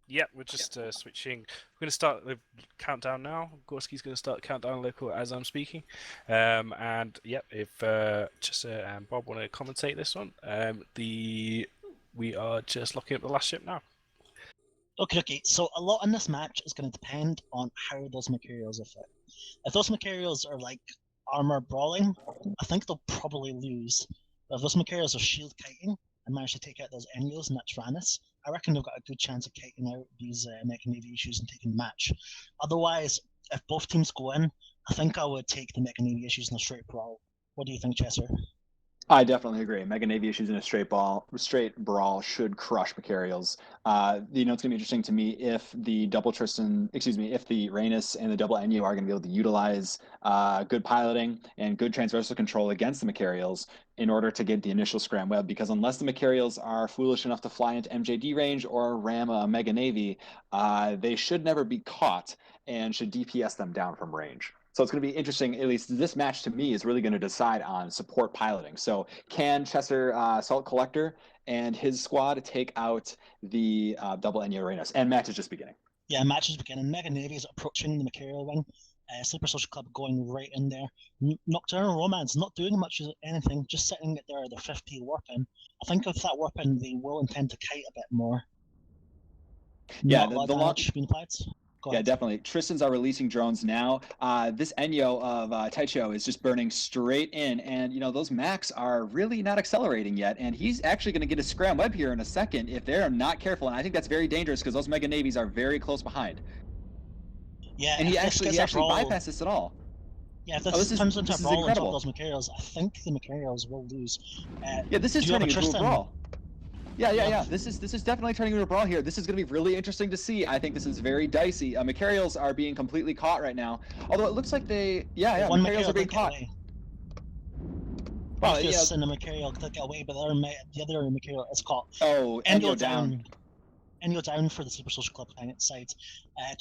Yeah, we're just switching. We're going to start the countdown now. Gorski's going to start countdown local as I'm speaking. And yeah, if Chester and Bob want to commentate this one, we are just locking up the last ship now. Okay. So a lot in this match is going to depend on how those Macariels are fit. If those Macariels are like armor brawling, I think they'll probably lose. But if those Macariels are shield kiting and manage to take out those Enios and that Tyrannus, I reckon they've got a good chance of kiting out these Mega Navy issues and taking the match. Otherwise, if both teams go in, I think I would take the Mega Navy issues in a straight brawl. What do you think, Chester? I definitely agree. Mega Navy issues in a straight brawl should crush Macariels. It's going to be interesting to me if the if the Rhaenys and the double Enyo are going to be able to utilize good piloting and good transversal control against the Macariels in order to get the initial scram web, because unless the Macariels are foolish enough to fly into MJD range or ram a Mega Navy, they should never be caught and should DPS them down from range. So it's going to be interesting. At least this match to me is really going to decide on support piloting. So can Chester Salt Collector and his squad take out the double Enyo Rhaenys? And match is just beginning. Yeah, match is beginning. Mega Navy is approaching the Macariel wing. Sleeper Social Club going right in there. Nocturnal Romance not doing much of anything, just sitting at their 50 warping. I think with that warping, they will intend to kite a bit more. Yeah, the launch being applied. Yeah, definitely. Tristans are releasing drones now. This Enyo of Taicho is just burning straight in, and those Macs are really not accelerating yet. And he's actually going to get a scram web here in a second if they're not careful. And I think that's very dangerous because those Mega Navies are very close behind. Yeah, and he actually bypassed this at all. Yeah, if this turns into a brawl on top of those Macariels, I think the Macariels will lose. Yeah, this is turning into a brawl. Yeah. This is definitely turning into a brawl here. This is going to be really interesting to see. I think this is very dicey. Macariels are being completely caught right now. Although it looks like one Macariels are being caught. Well, yes, and the Macariel could get away, but the other Macariel is caught. Oh, Enyo down. Enyo down for the Sleeper Social Club side.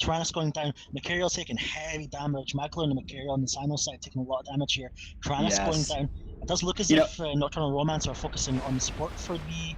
Tyrannus going down. Macariel taking heavy damage. Magler and the Macariel on the Cyno side taking a lot of damage here. Tyrannus going down. It does look as if Nocturnal Romance are focusing on the support for the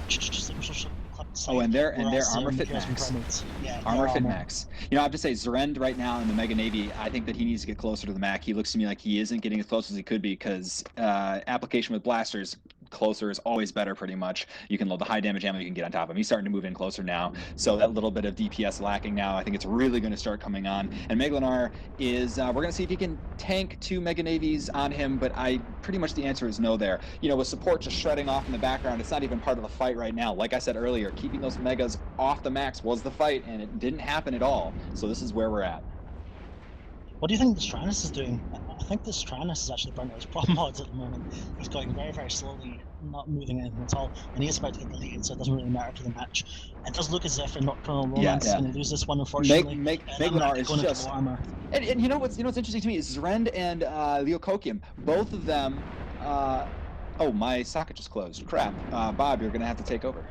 Sleeper Social Club Oh, and their armor fit Materials max. improvements. Yeah, Armor their fit max. You know, I have to say, Zrend right now in the Mega Navy, I think that he needs to get closer to the Mac. He looks to me like he isn't getting as close as he could be because application with blasters, closer is always better pretty much. You can load the high damage ammo, you can get on top of him. He's starting to move in closer now. So that little bit of DPS lacking now, I think it's really going to start coming on. And Megalanar is, we're going to see if he can tank 2 Mega Navies on him, but pretty much the answer is no there. You know, with support just shredding off in the background, it's not even part of the fight right now. Like I said earlier, keeping those Megas off the max was the fight, and it didn't happen at all. So this is where we're at. What do you think the Stranus is doing? I think the Stranus is actually burnt out his prom mods at the moment. He's going very, very slowly, not moving anything at all, and he is about to get deleted, so it doesn't really matter to the match. It does look as if in Nocturnal Romance is going to lose this one, unfortunately. Megalanar is just... And you know what's interesting to me is Zrend and Leokokium, both of them... oh, my socket just closed. Crap. Bob, you're going to have to take over.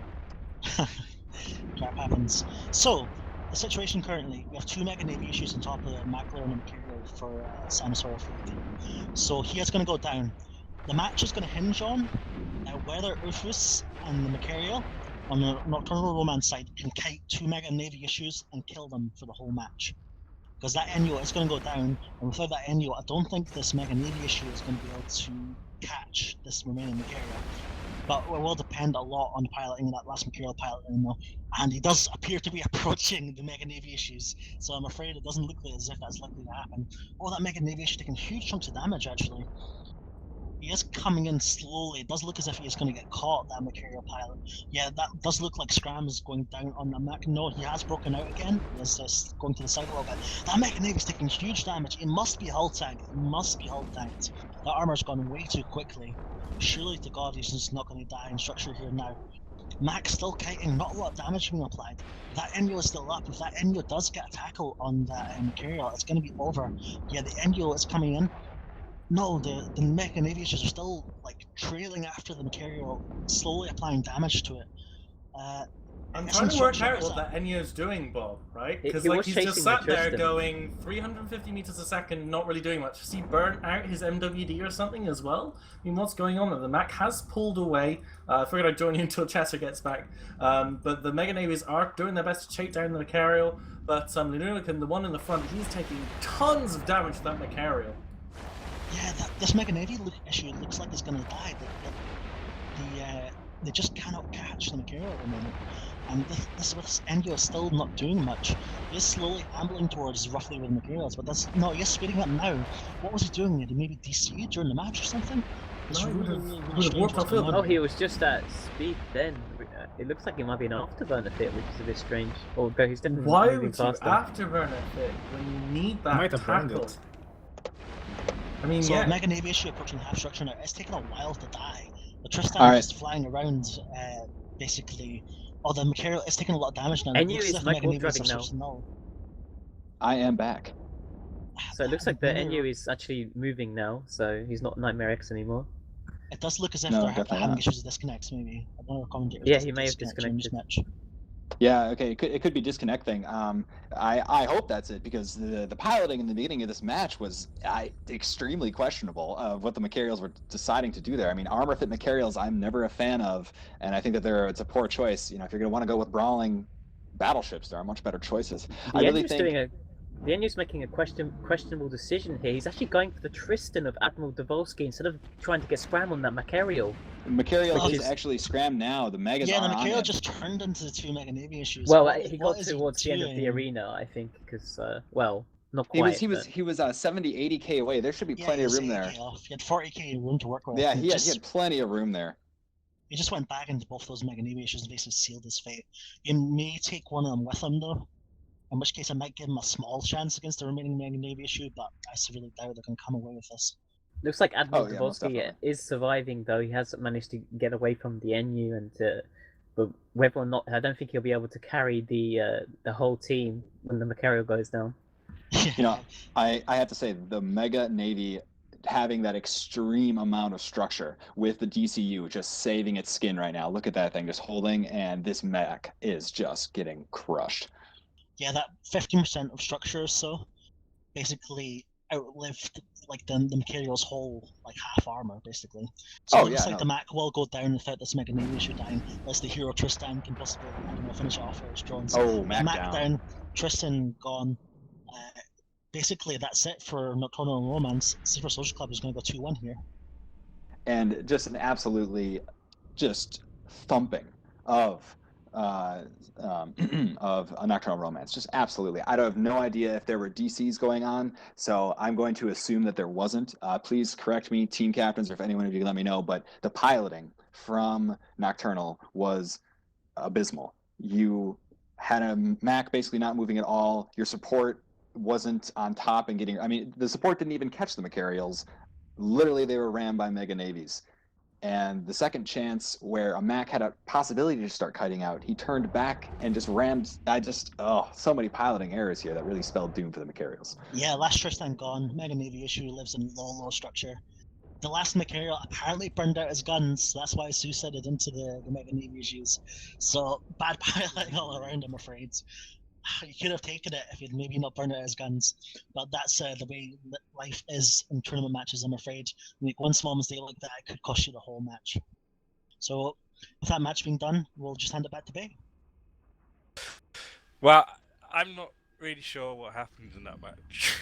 Crap happens. So, the situation currently, we have 2 Mega Navy issues on top of the Macler and Imperial for Cynosural fleet. So he is going to go down. The match is going to hinge on whether Ufus and the Macarial on the Nocturnal Romance side can kite 2 Mega Navy issues and kill them for the whole match. Because that NU is going to go down, and without that NU, I don't think this Mega Navy issue is going to be able to catch this remaining Macarial. But it will depend a lot on piloting that last Material piloting, and he does appear to be approaching the Mega Navy issues, so I'm afraid it doesn't look as if that's likely to happen. Oh, that Mega Navy issue taking huge chunks of damage, actually. He is coming in slowly. It does look as if he is going to get caught, that Material pilot. Yeah, that does look like Scram is going down on the Mac. No, he has broken out again. He is just going to the side a little bit. That Mega Navy is taking huge damage. It must be hull tanked. It must be hull tanked. That armor's gone way too quickly. Surely to God he's just not going to die in structure here now. Mac's still kiting, not a lot of damage being applied. That NU is still up. If that NU does get a tackle on that Material, it's going to be over. Yeah, the NU is coming in. No, the Mega Navy issues are still like trailing after the Material, slowly applying damage to it. I'm trying to work out what that NU is doing, Bob, right? Because like he's just sat there going 350 meters a second, not really doing much. Has he burnt out his MWD or something as well? I mean, what's going on there? The Mac has pulled away. I figured I'd join you until Chatter gets back. But the Mega Navies are doing their best to take down the Macarial. But Lunarlican, the one in the front, he's taking tons of damage to that Macarial. Yeah, this Mega Navy issue looks like it's going to die. They just cannot catch the Macarial at the moment. And this NU is still not doing much. He is slowly ambling towards roughly where the Macarials, but no, he is speeding up now. What was he doing? Did he maybe DC during the match or something? Oh, he was just at speed then. It looks like he might be an afterburner fit, which is a bit strange. Or he's definitely moving faster. Why would you afterburner fit when you need that tackle? I mean, so Mega Navy issue approaching half structure now. It's taken a while to die. The Tristan is just flying around, basically. Oh, the Macarial is taking a lot of damage now. NU is Mega Navy now. I am back. So it looks like the NU is actually moving now, so he's not Nightmare X anymore. It does look as if they're having issues with disconnects, maybe. I don't know if commentators. Yeah, he may have disconnected. Yeah, okay, it could be disconnecting. I hope that's it, because the piloting in the beginning of this match was extremely questionable of what the Macarials were deciding to do there. I mean, armor fit Macarials I'm never a fan of, and I think that it's a poor choice. You know, if you're going to want to go with brawling battleships, there are much better choices. The NU's making a questionable decision here. He's actually going for the Tristan of Admiral Davolsky instead of trying to get Scram on that Macarial. Macarial is actually Scram now. The Megas the are Macarial just turned into the 2 Mega Navy issues. Well, he got towards the end of the arena, I think, because, well, not quite. He was 70, 80k away. There should be plenty of room there. He had 40k room to work with. Yeah, he had plenty of room there. He just went back into both those Mega Navy issues and basically sealed his fate. You may take one of them with him, though. In which case, I might give him a small chance against the remaining Mega Navy issue, but I severely doubt they're going to come away with this. Looks like Admiral Davolsky is surviving, though. He has managed to get away from the NU, and but whether or not, I don't think he'll be able to carry the whole team when the Macarial goes down. You know, I have to say, the Mega Navy having that extreme amount of structure with the DCU just saving its skin right now. Look at that thing just holding, and this mech is just getting crushed. Yeah, that 15% of structure or so basically outlived like the Material's whole like half armor basically. So it looks like the Mac will go down without this Mega Navy issue dying, unless the hero Tristan can possibly finish off with his drones. Mac down, Tristan gone. Basically that's it for Nocturnal Romance. Super Social Club is going to go 2-1 here. And just an absolutely just thumping of a Nocturnal Romance. Just absolutely. I have no idea if there were DCs going on, so I'm going to assume that there wasn't. Please correct me, team captains, or if anyone of you can let me know, but the piloting from Nocturnal was abysmal. You had a Mac basically not moving at all. Your support wasn't on top and getting... I mean, the support didn't even catch the Macarials. Literally, they were rammed by Mega Navies. And the second chance where a Mac had a possibility to start kiting out, he turned back and just rammed. So many piloting errors here that really spelled doom for the Macarials. Yeah, last Tristan gone. Mega Navy issue lives in low structure. The last Macarial apparently burned out his guns, so that's why suicided into the Mega Navy issues. So bad piloting all around, I'm afraid. You could have taken it if he'd maybe not burned out his guns, but that's the way life is in tournament matches, I'm afraid. Like one small mistake like that could cost you the whole match. So with that match being done, we'll just hand it back to Bay. Well, I'm not really sure what happened in that match.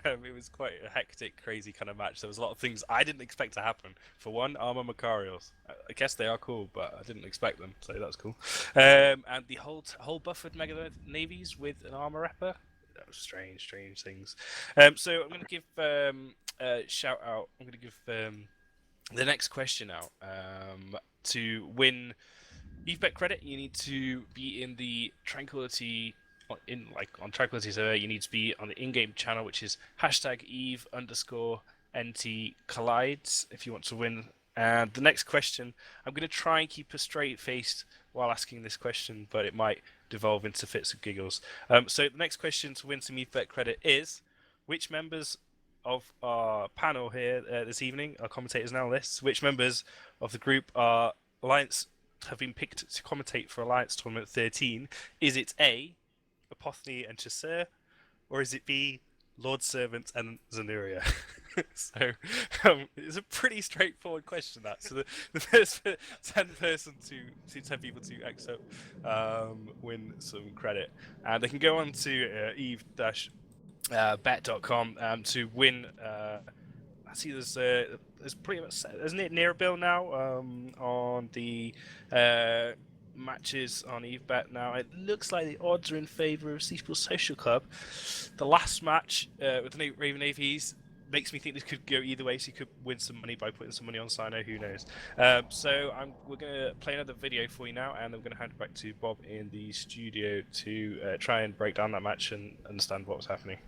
It was quite a hectic, crazy kind of match. There was a lot of things I didn't expect to happen. For one, Armor Macarials. I guess they are cool, but I didn't expect them, so that's cool. And the whole buffered Mega Navies with an Armor Rapper. That was strange things. So I'm going to give a shout out. I'm going to give the next question out. To win EveBet credit, you need to be in the Tranquility... on Tranquility server, you need to be on the in-game channel, which is #Eve_NT_collides if you want to win. And the next question, I'm going to try and keep a straight face while asking this question, but it might devolve into fits and giggles. So the next question to win some EveBet credit is, which members of our panel here this evening, our commentators and analysts, which members of the group are Alliance have been picked to commentate for Alliance Tournament 13? Is it A, Apothony and Chasseur, or is it B, Lord Servant and Zanuria? So it's a pretty straightforward question, that. So the first 10 people to accept win some credit, and they can go on to eve-bet.com to win. I see there's pretty much, isn't it near a bill now on the matches on EveBet now. It looks like the odds are in favour of Cynosural Social Club. The last match with the Raven Navies makes me think this could go either way, so you could win some money by putting some money on Cyno, who knows. So we're going to play another video for you now, and I'm going to hand it back to Bob in the studio to try and break down that match and understand what was happening.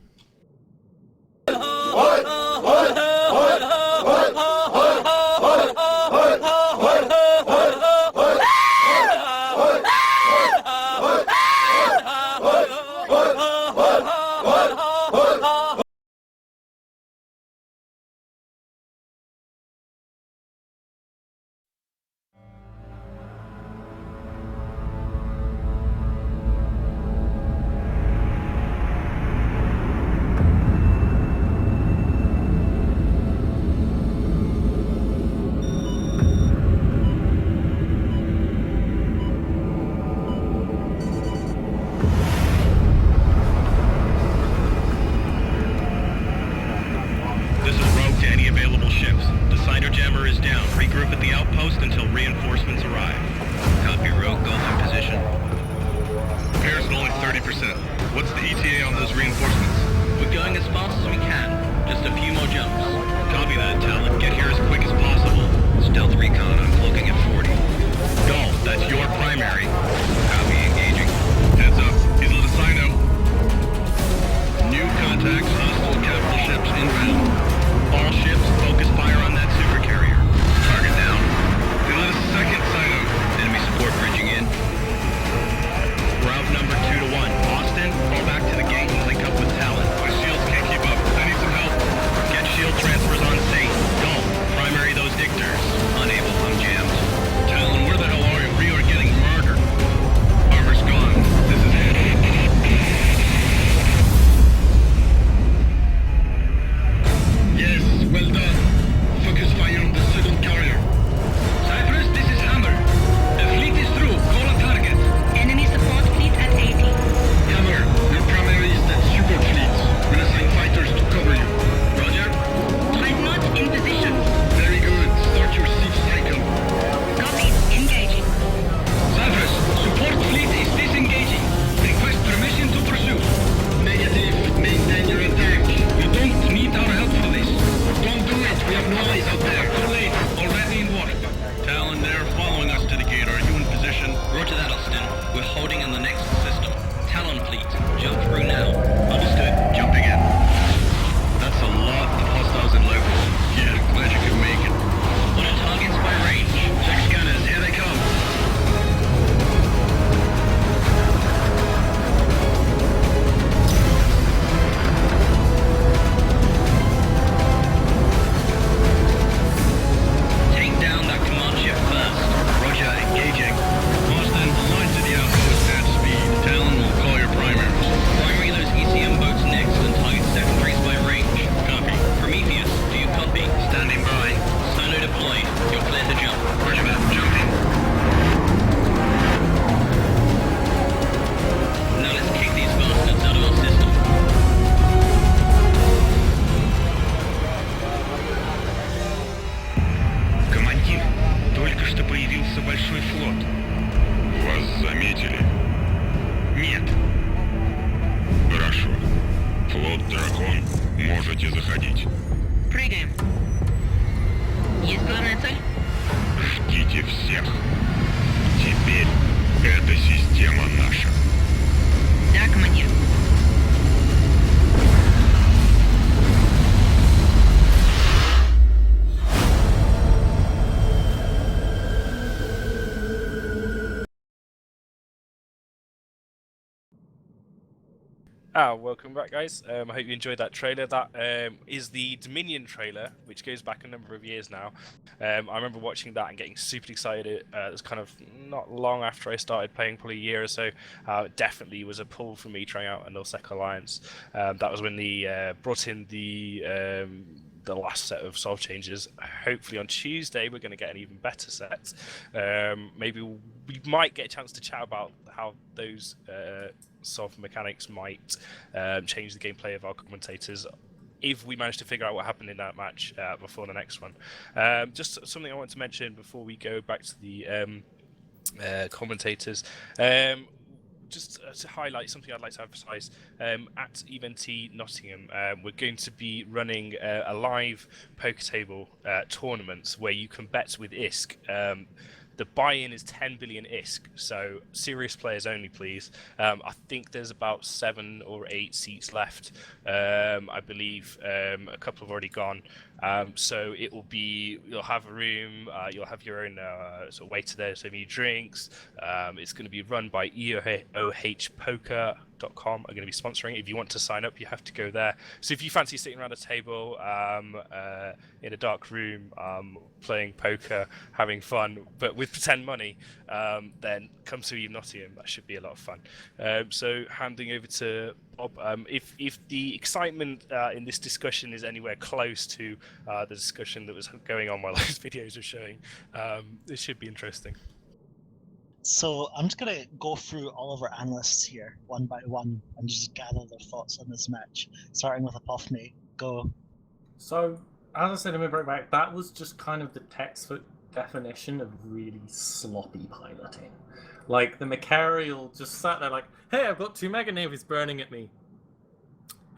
Transfers on state. Don't primary those Dictors. появился большой флот. Вас заметили? Нет. Хорошо. Флот Дракон, можете заходить. Прыгаем. Есть главная цель? Ждите всех. Теперь эта система наша. Да, командир. Welcome back, guys. I hope you enjoyed that trailer. That is the Dominion trailer, which goes back a number of years now. I remember watching that and getting super excited. It was kind of not long after I started playing, probably a year or so. It definitely was a pull for me trying out a Nullsec Alliance. That was when they brought in the last set of solve changes. Hopefully on Tuesday we're going to get an even better set. Maybe we might get a chance to chat about how those solve mechanics might change the gameplay of our commentators if we manage to figure out what happened in that match before the next one. Just something I want to mention before we go back to the commentators. Just to highlight something I'd like to emphasise, at Event Nottingham, we're going to be running a live poker table tournament where you can bet with ISK. The buy-in is 10 billion ISK, so serious players only, please. I think there's about 7 or 8 seats left. I believe a couple have already gone. So it will be, you'll have a room, you'll have your own sort of waiter there serving you drinks. It's going to be run by EOHpoker.com are going to be sponsoring it. If you want to sign up, you have to go there. So if you fancy sitting around a table in a dark room playing poker, having fun, but with pretend money, then come to Nottingham. That should be a lot of fun. So handing over to Bob, if the excitement in this discussion is anywhere close to the discussion that was going on while those videos were showing, it should be interesting. So I'm just going to go through all of our analysts here one by one and just gather their thoughts on this match, starting with Apophany. Go. So, as I said in my breakback, that was just kind of the textbook definition of really sloppy piloting. Like, the Macarial just sat there like, hey, I've got 2 Mega Navies burning at me.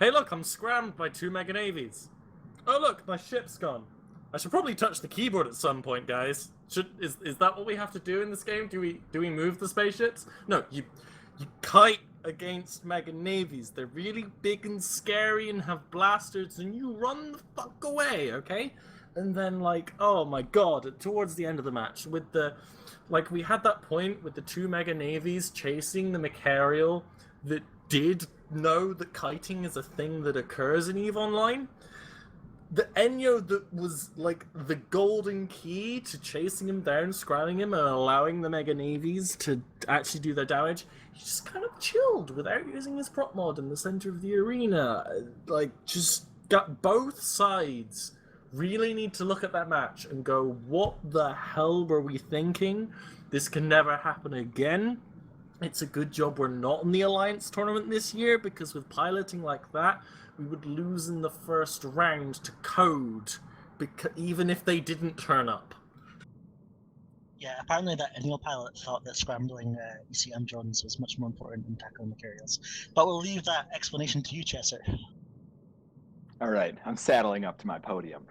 Hey, look, I'm scrammed by 2 Mega Navies. Oh, look, my ship's gone. I should probably touch the keyboard at some point, guys. Is that what we have to do in this game? Do we move the spaceships? No, you kite against Mega Navies. They're really big and scary and have blasters, and you run the fuck away, okay? And then, like, oh my god, towards the end of the match, with the, like, we had that point with the 2 Mega Navies chasing the Macarial that did know that kiting is a thing that occurs in EVE Online. The Enyo that was, like, the golden key to chasing him down, scramming him, and allowing the Mega Navies to actually do their damage, he just kind of chilled without using his prop mod in the center of the arena. Like, just got both sides really need to look at that match and go, what the hell were we thinking? This can never happen again. It's a good job we're not in the Alliance tournament this year, because with piloting like that, we would lose in the first round to Code, even if they didn't turn up. Yeah, apparently that Enyo pilot thought that scrambling ECM drones was much more important than tackling Macarials. But we'll leave that explanation to you, Chesser. All right, I'm saddling up to my podium.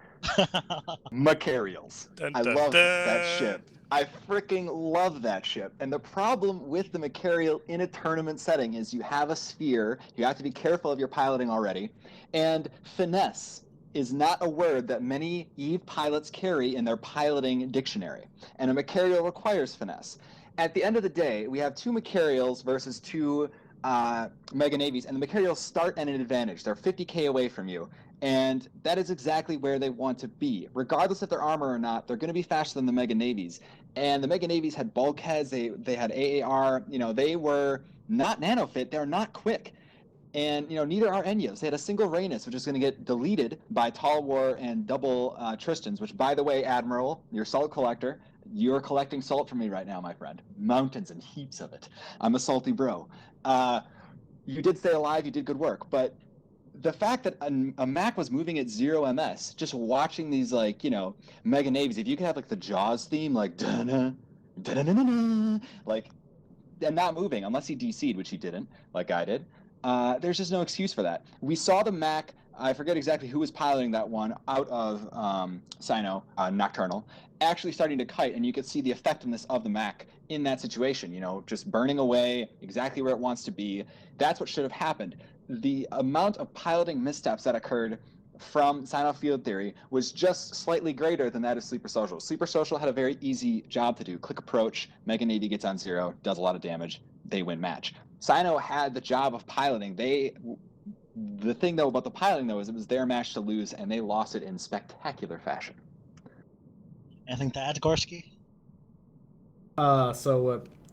Macarials. I love that ship. I freaking love that ship. And the problem with the Macarial in a tournament setting is you have a sphere, you have to be careful of your piloting already, and finesse is not a word that many EVE pilots carry in their piloting dictionary. And a Macarial requires finesse. At the end of the day, we have 2 Macarials versus 2 Mega Navies, and the Macarials start at an advantage. They're 50k away from you. And that is exactly where they want to be. Regardless if they're armor or not, they're going to be faster than the Mega Navies. And the Mega Navies had bulkheads, they had AAR, they were not nanofit, they're not quick. And, neither are Enyos. They had a single Rhaenus, which is going to get deleted by Tall War and double Tristans, which, by the way, Admiral, you're salt collector. You're collecting salt for me right now, my friend. Mountains and heaps of it. I'm a salty bro. You did stay alive, you did good work, but the fact that a Mac was moving at 0 MS, just watching these, Mega Navies, if you could have, the Jaws theme, dun like, and not moving unless he DC'd, which he didn't, like I did. There's just no excuse for that. We saw the Mac. I forget exactly who was piloting that one out of Cyno, Nocturnal, actually starting to kite, and you could see the effectiveness of the Mac in that situation, you know, just burning away exactly where it wants to be. That's what should have happened. The amount of piloting missteps that occurred from Cyno Field Theory was just slightly greater than that of Sleeper Social. Sleeper Social had a very easy job to do. Click approach, Mega Navy gets on 0, does a lot of damage, they win match. Cyno had the job of piloting. The thing, though, about the piloting, though, is it was their match to lose, and they lost it in spectacular fashion. Anything to add, Gorski?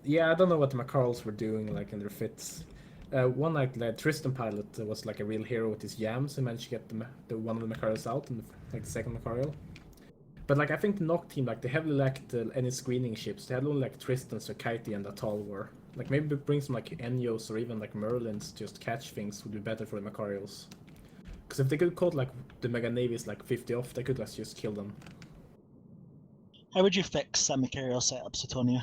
Yeah, I don't know what the Macarls were doing, like, in their fits. One, like, the Tristan pilot was, like, a real hero with his yams. He managed to get the one of the Macarials out in, like, the second Macarial. But, like, I think the Noct team, like, they heavily lacked any screening ships. They had only, like, Tristan, Sakaiti, and Atal war. Like, maybe bring some, like, Enyos or even, like, Merlins to just catch things would be better for the Macarials. Because if they could caught, like, the Mega Navies, like, 50 off, they could just kill them. How would you fix Macarial setup, Suetonia?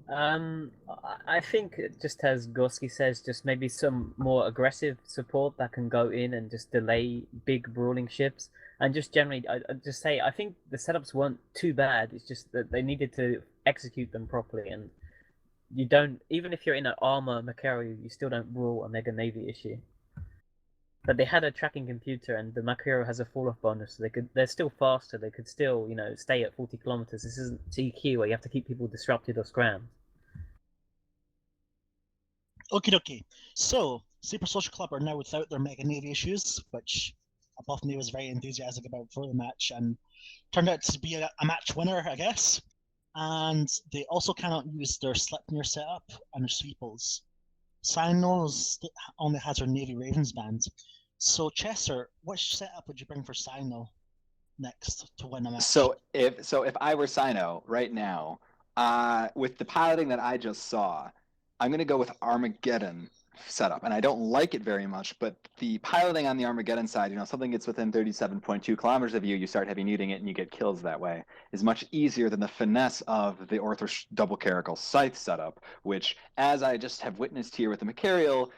I think, just as Gorski says, just maybe some more aggressive support that can go in and just delay big brawling ships. And just generally, I'd just say, I think the setups weren't too bad. It's just that they needed to execute them properly. And you don't, even if you're in an armor Macarial, you still don't rule a Mega Navy issue. But they had a tracking computer, and the Macarial has a fall-off bonus, so they're still faster. They could still, you know, stay at 40 kilometers. This isn't TQ where you have to keep people disrupted or scrammed. Okie dokie. So, Sleeper Social Club are now without their Mega Navy issues, which Apophany was very enthusiastic about for the match, and turned out to be a match winner, I guess. And they also cannot use their Sleipnir setup and their Sweeples. Cyno only has her Navy Ravens band. So, Chesser, which setup would you bring for Cyno next to win a match? So if I were Cyno right now, with the piloting that I just saw, I'm going to go with Armageddon setup, and I don't like it very much, but the piloting on the Armageddon side, you know, something gets within 37.2 kilometers of you, you start heavy nuding it and you get kills that way, is much easier than the finesse of the Ortho double caracal scythe setup, which, as I just have witnessed here with the Macarial,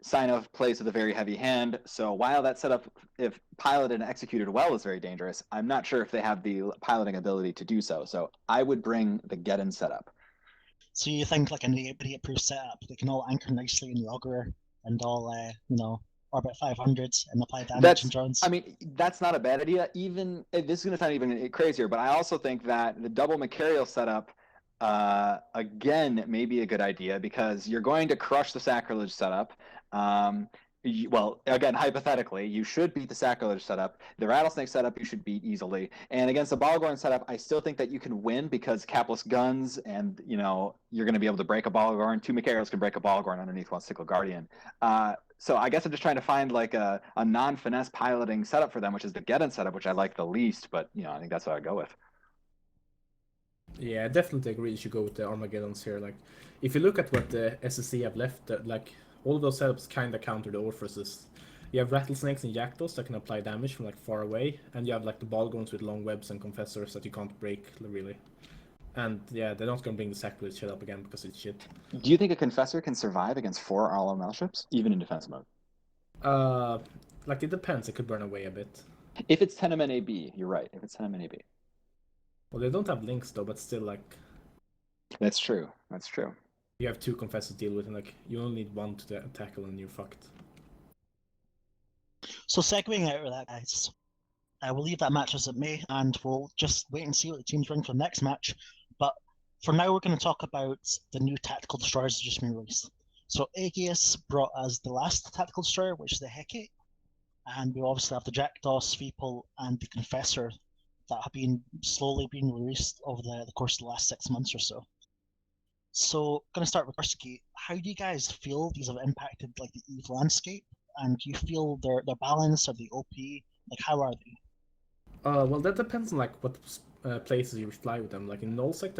Cyno plays with a very heavy hand, so while that setup, if piloted and executed well, is very dangerous, I'm not sure if they have the piloting ability to do so, so I would bring the Geddon setup. So you think like an idiot-proof setup, they can all anchor nicely in the augurer and all, you know, orbit 500s and apply damage and drones? I mean, that's not a bad idea. Even this is going to sound even crazier, but I also think that the double Macarial setup, again, may be a good idea because you're going to crush the sacrilege setup. Well, again, hypothetically, you should beat the sacrilege setup. The rattlesnake setup you should beat easily. And against the Balgorn setup, I still think that you can win because capless guns and, you know, you're going to be able to break a Balgorn. 2 Macarials can break a Balgorn underneath 1 Sickle Guardian. So I guess I'm just trying to find like a non-finesse piloting setup for them, which is the Geddon setup, which I like the least. But, you know, I think that's what I'd go with. Yeah, I definitely agree you should go with the Armageddons here. Like, if you look at what the SSC have left, like, all of those setups kind of counter the Orpheuses. You have Rattlesnakes and Yaktos that can apply damage from like far away, and you have like the Balgorns with long webs and Confessors that you can't break, really. And yeah, they're not going to bring the Sacrilege shit up again because it's shit. Do you think a Confessor can survive against 4 RLML ships, even in defense mode? Like, it depends. It could burn away a bit. If it's Tenement AB, you're right. If it's Tenement AB. Well, they don't have links though, but still, like... That's true. That's true. You have 2 Confessors to deal with, and like you only need 1 to tackle, and you're fucked. So segueing out of that, guys, we'll leave that match as it may, and we'll just wait and see what the teams bring for the next match. But for now, we're going to talk about the new tactical destroyers that just been released. So Aegis brought us the last tactical destroyer, which is the Hecate, and we obviously have the Jackdaw, Sweeple, and the Confessor that have been slowly being released over the course of the last 6 months or so. So, going to start with Gursky. How do you guys feel these have impacted like the EVE landscape? And do you feel they're balanced? Are they OP? Like, how are they? Well, that depends on like what places you fly with them. Like in nullsec,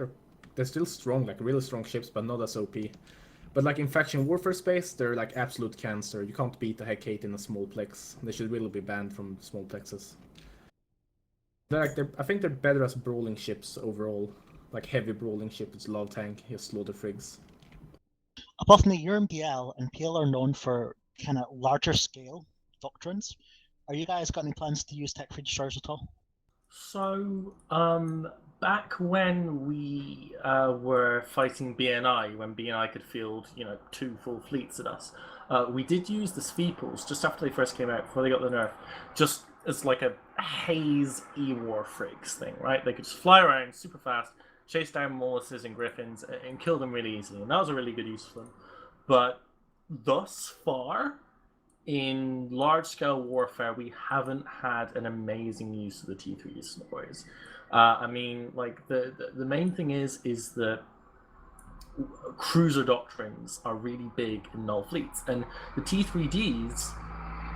they're still strong, like really strong ships, but not as OP. But like in faction warfare space, they're like absolute cancer. You can't beat the Hecate in a small plex. They should really be banned from small plexes. I think they're better as brawling ships overall. like heavy brawling ship with low tank, just slaughter frigs. Apophany, you're in PL, and PL are known for kind of larger scale doctrines. Are you guys got any plans to use tech-free destroyers at all? So, back when we were fighting BNI, when BNI could field, 2 full fleets at us, we did use the Sveeples just after they first came out, before they got the nerf, just as like a haze E-War frigs thing, right? They could just fly around super fast, chase down Molluses and Griffins, and kill them really easily, and that was a really good use for them. But thus far, in large-scale warfare, we haven't had an amazing use of the T3 destroyers. I mean, like, the main thing is that cruiser doctrines are really big in null fleets, and the T3Ds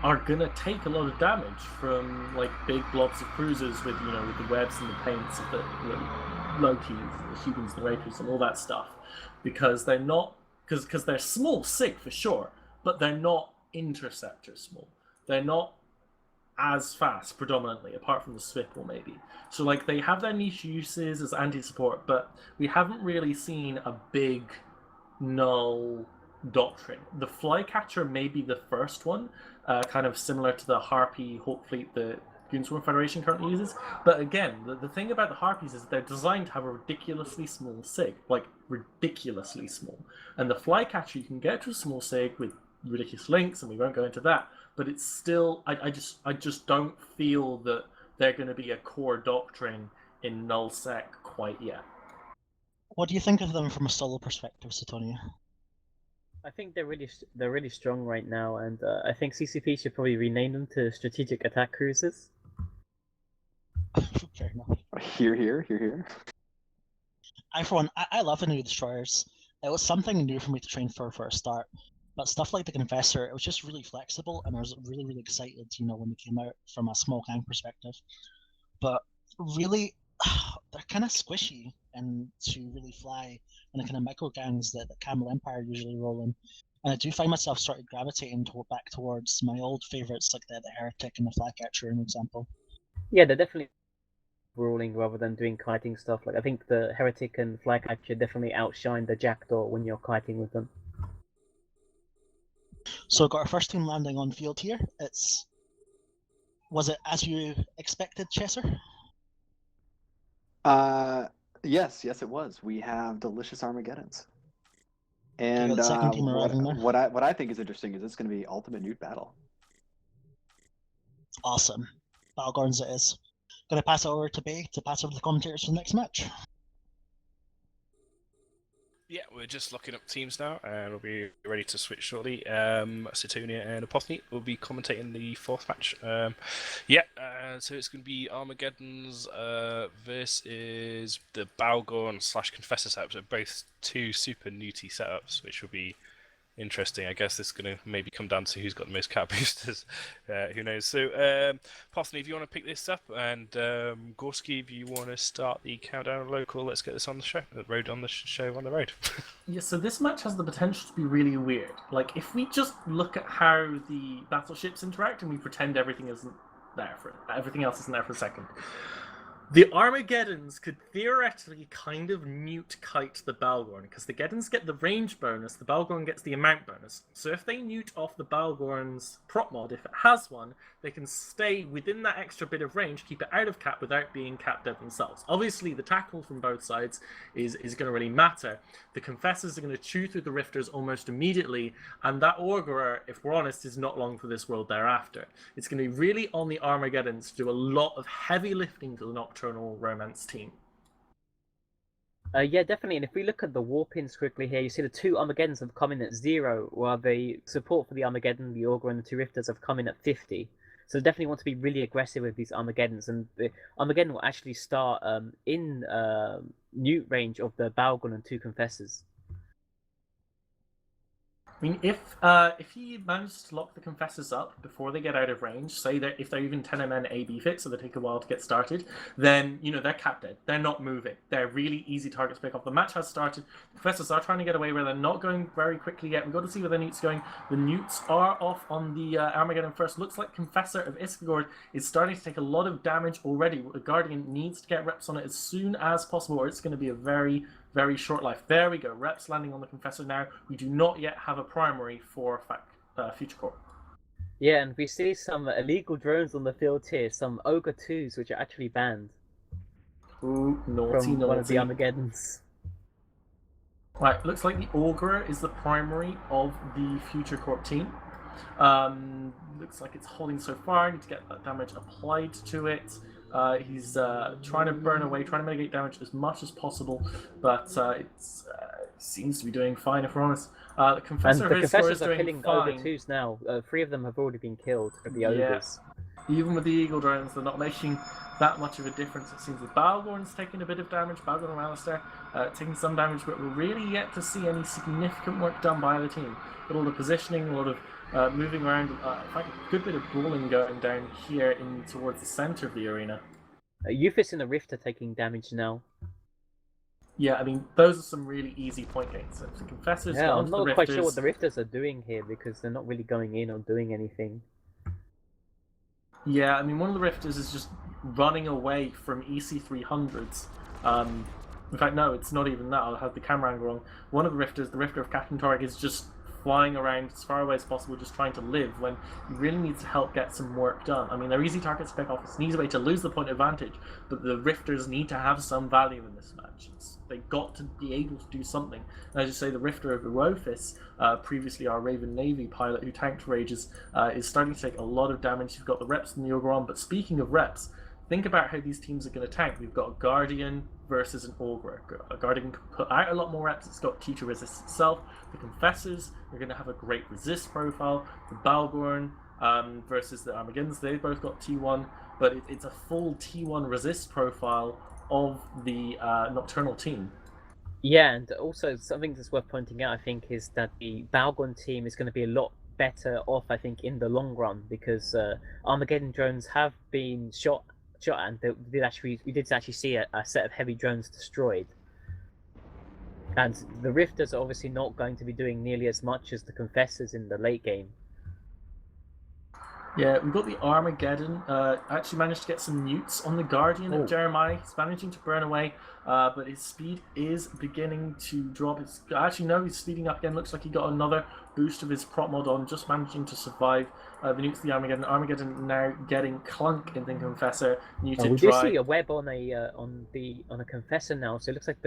are gonna take a lot of damage from like big blobs of cruisers with with the webs and the paints of the Lokis, the humans, the Rapers, and all that stuff, because they're not because they're small sig for sure, but they're not interceptor small. They're not as fast predominantly, apart from the Swipple maybe. So like they have their niche uses as anti-support, but we haven't really seen a big null doctrine. The Flycatcher may be the first one, kind of similar to the Harpy Hawk fleet that Goonswarm Federation currently uses. But again, the thing about the Harpies is they're designed to have a ridiculously small sig, like ridiculously small. And the Flycatcher, you can get to a small sig with ridiculous links, and we won't go into that, but it's still, I just don't feel that they're going to be a core doctrine in nullsec quite yet. What do you think of them from a solo perspective, Satonia? I think they're really strong right now, and I think CCP should probably rename them to strategic attack cruisers. Fair enough. Here. For one, I love the new destroyers. It was something new for me to train for a start. But stuff like the Confessor, it was just really flexible, and I was really, really excited, when they came out from a small gang perspective. But really, they're kind of squishy and to really fly in the kind of micro gangs that Camel Empire usually roll in. And I do find myself sort of gravitating back towards my old favorites, like the Heretic and the Flycatcher, for example. Yeah, they're definitely ruling rather than doing kiting stuff. Like I think the Heretic and Flycatcher definitely outshine the Jackdaw when you're kiting with them. So got our first team landing on field here. Was it as you expected, Chesser? Yes, it was. We have delicious Armageddons. And the second team arriving there. what I think is interesting is it's going to be ultimate nude battle. Awesome. Battlegorns it is. Gonna pass it over to Bay to pass over the commentators for the next match. Yeah, we're just locking up teams now, and we'll be ready to switch shortly. Satonia and Apophany will be commentating the fourth match. So it's going to be Armageddon's versus the Balgorn / Confessor setups. So both two super newty setups, which will be interesting. I guess this is going to maybe come down to who's got the most cat boosters. Who knows? So, Apophany, if you want to pick this up, and Gorski, if you want to start the countdown local, let's get this on the show. On the road. Yeah, so this match has the potential to be really weird. Like, if we just look at how the battleships interact and we pretend everything else isn't there for a second. The Armageddons could theoretically kind of mute kite the Balgorn, because the Geddons get the range bonus, the Balgorn gets the amount bonus. So if they mute off the Balgorn's prop mod, if it has one, they can stay within that extra bit of range, keep it out of cap without being cap dead themselves. Obviously, the tackle from both sides is going to really matter. The Confessors are going to chew through the Rifters almost immediately, and that Augurer, if we're honest, is not long for this world thereafter. It's going to be really on the Armageddons to do a lot of heavy lifting for the Nocturnal Romance team. Yeah, definitely. And if we look at the war pins quickly here, you see the two Armageddons have come in at 0, while the support for the Armageddon, the Augur, and the two Rifters have come in at 50. So definitely want to be really aggressive with these Armageddons, and the Armageddon will actually start in newt range of the Balgon and two Confessors. I mean, if he manages to lock the Confessors up before they get out of range, say that if they're even 10 MN AB fit, so they take a while to get started, then, you know, they're capped dead. They're not moving. They're really easy targets to pick off. The match has started. The Confessors are trying to get away where they're not going very quickly yet. We've got to see where the Newt's going. The Newts are off on the Armageddon first. Looks like Confessor of Iskagord is starting to take a lot of damage already. The Guardian needs to get reps on it as soon as possible, or it's going to be a very short life. There we go. Reps landing on the Confessor now. We do not yet have a primary for Future Core. Yeah, and we see some illegal drones on the field here. Some Ogre 2s, which are actually banned. Ooh, naughty, from one of the Armageddons. Right, looks like the Ogre is the primary of the Future Corp team. Looks like it's holding so far. Need to get that damage applied to it. He's trying to burn away, trying to mitigate damage as much as possible, but it seems to be doing fine, if we're honest. The Confessors are killing Ogre 2s now. 3 of them have already been killed for the Ogres. Yeah. Even with the Eagle drones, they're not making that much of a difference. It seems that Balgorn's taking a bit of damage, Balgorn and Alistair taking some damage, but we're really yet to see any significant work done by the team. But all the positioning, a lot of moving around, in fact, a good bit of brawling going down here in towards the center of the arena. Euphis and the Rift are taking damage now. Yeah, I mean, those are some really easy point gains. So the Confessors, yeah, I'm not quite sure what the Rifters are doing here because they're not really going in or doing anything. Yeah, I mean, one of the Rifters is just running away from EC300s. In fact, no, it's not even that. I'll have the camera angle wrong. One of the Rifters, the Rifter of Captain Torek, is just flying around as far away as possible, just trying to live, when he really needs to help get some work done. I mean, they're easy targets to pick off. It's an easy way to lose the point advantage, but the Rifters need to have some value in this match. They've got to be able to do something. And as you say, the Rifter of Erophis, previously our Raven Navy pilot who tanked Rages, is starting to take a lot of damage. You've got the reps in the Ogre on, but speaking of reps, think about how these teams are going to tank. We've got a Guardian versus an Ogre. A Guardian can put out a lot more reps. It's got T2 resist itself. The Confessors are going to have a great resist profile. The Balgorn versus the Armageddons, they've both got T1, but it's a full T1 resist profile of the Nocturnal team. Yeah, and also something that's worth pointing out, I think, is that the Balgorn team is going to be a lot better off, I think, in the long run, because Armageddon drones have been shot and we did actually see a set of heavy drones destroyed. And the Rifters are obviously not going to be doing nearly as much as the Confessors in the late game. Yeah, we've got the Armageddon. Actually managed to get some newts on the Guardian of Jeremiah. He's managing to burn away, but his speed is beginning to drop. He's speeding up again. Looks like he got another boost of his prop mod on, just managing to survive the newts of the Armageddon. Armageddon now getting Clunk in the Confessor. We do see a web on a Confessor now, so it looks like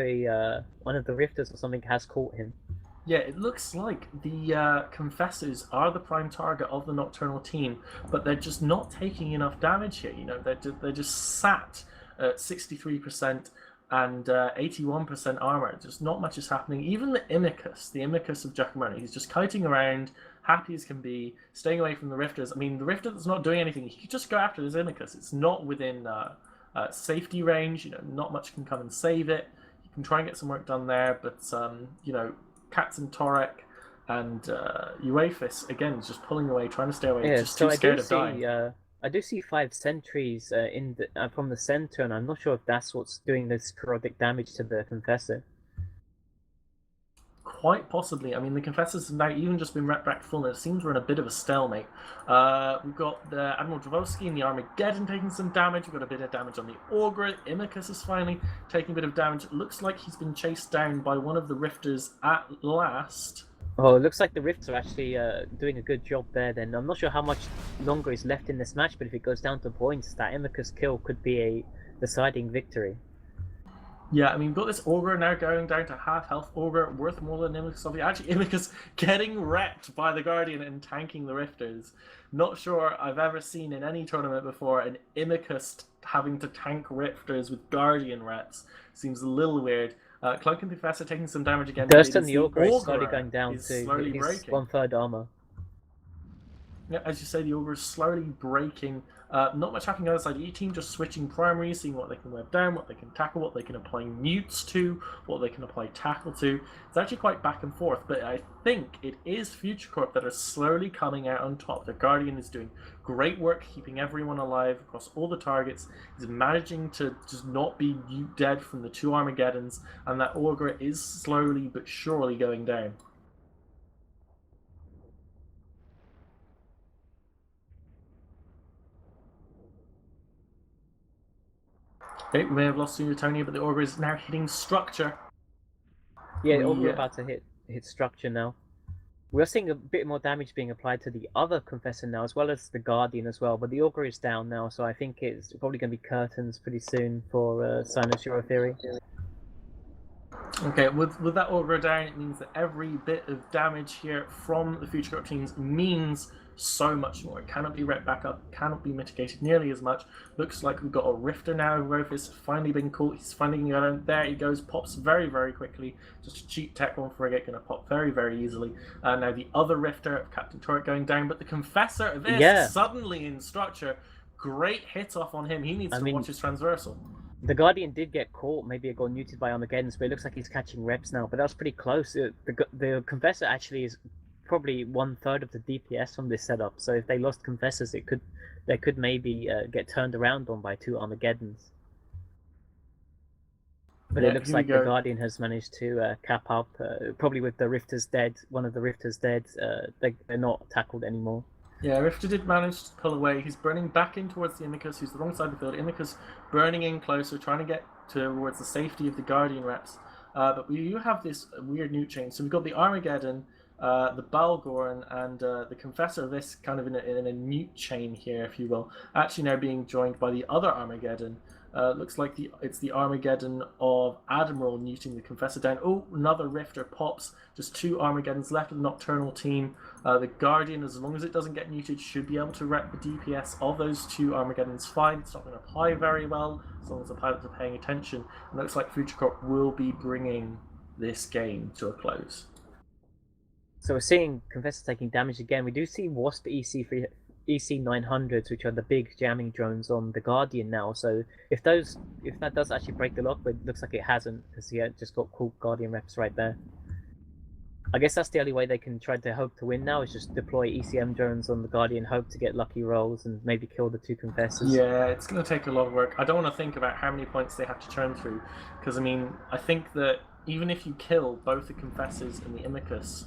one of the Rifters or something has caught him. Yeah, it looks like the Confessors are the prime target of the Nocturnal team, but they're just not taking enough damage here. You know, they're just sat at 63% and 81% armor. Just not much is happening. Even the Imicus of Giacomo, he's just kiting around, happy as can be, staying away from the Rifters. I mean, the Rifter that's not doing anything, he can just go after this Imicus. It's not within safety range. You know, not much can come and save it. You can try and get some work done there, but you know, Captain Torek and Euaphis again is just pulling away, trying to stay away. Yeah, just too scared of dying. I do see 5 sentries from the center, and I'm not sure if that's what's doing this periodic damage to the Confessor. Quite possibly. I mean, the Confessors have now even just been rep back full, and it seems we're in a bit of a stalemate. We've got the Admiral Dravosky and the Armageddon taking some damage. We've got a bit of damage on the Ogre. Imicus is finally taking a bit of damage. It looks like he's been chased down by one of the Rifters at last. Oh, it looks like the Rifts are actually doing a good job there then. I'm not sure how much longer is left in this match, but if it goes down to points, that Imicus kill could be a deciding victory. Yeah, I mean, we've got this Ogre now going down to half health. Ogre worth more than Imicus. Actually, Imicus getting wrecked by the Guardian and tanking the Rifters. Not sure I've ever seen in any tournament before an Imicus having to tank Rifters with Guardian reps. Seems a little weird. Clunk and Confessor taking some damage again. Durst and the Ogre is slowly going down to his 1/3 armor. Yeah, as you say, the Ogre is slowly breaking Not much happening on the other side of E team, just switching primaries, seeing what they can web down, what they can tackle, what they can apply newts to, what they can apply tackle to. It's actually quite back and forth, but I think it is Future Corp that are slowly coming out on top. The Guardian is doing great work keeping everyone alive across all the targets. He's managing to just not be dead from the 2 Armageddons, and that Augur is slowly but surely going down. Okay, we may have lost Unitonia, but the Augur is now hitting structure. Yeah, Augur about to hit structure now. We're seeing a bit more damage being applied to the other Confessor now, as well as the Guardian as well. But the Augur is down now, so I think it's probably going to be curtains pretty soon for Cynosural theory. Okay, with that Augur down, it means that every bit of damage here from the Future Corp teams means so much more. It cannot be rep back up, cannot be mitigated nearly as much. Looks like we've got a Rifter now. Rofus finally been caught. He's finally going to, there he goes, pops very, very quickly. Just a cheap Tech 1 frigate, going to pop very, very easily. Now the other Rifter of Captain Turret going down, but the Confessor of this suddenly in structure. Great hit off on him. He needs to watch his transversal. The Guardian did get caught. Maybe it got neutered by Armageddons, but it looks like he's catching reps now. But that was pretty close. The Confessor actually is probably 1/3 of the DPS from this setup. So if they lost Confessors, they could maybe get turned around on by 2 Armageddons. But it looks like the Guardian has managed to cap up, probably with the Rifters dead. One of the Rifters dead. They're not tackled anymore. Yeah, Rifter did manage to pull away. He's burning back in towards the Imicus, who's the wrong side of the field. Imicus burning in closer, trying to get towards the safety of the Guardian reps. But we do have this weird newt chain. So we've got the Armageddon, the Balgorn, and the Confessor of this kind of in a newt chain here, if you will. Actually now being joined by the other Armageddon. Looks like it's the Armageddon of Admiral neuting the Confessor down. Oh, another Rifter pops. Just 2 Armageddons left of the Nocturnal team. The Guardian, as long as it doesn't get neutered, should be able to rep the DPS of those 2 Armageddons fine. It's not going to apply very well, as long as the pilots are paying attention. It looks like Future Corp will be bringing this game to a close. So we're seeing Confessor taking damage again. We do see Wasp EC900s, which are the big jamming drones on the Guardian now. So if that does actually break the lock, but it looks like it hasn't, because he had just got cool Guardian reps right there. I guess that's the only way they can try to hope to win now, is just deploy ECM drones on the Guardian, hope to get lucky rolls and maybe kill the 2 Confessors. Yeah, it's going to take a lot of work. I don't want to think about how many points they have to churn through, because I mean, I think that even if you kill both the Confessors and the Imicus,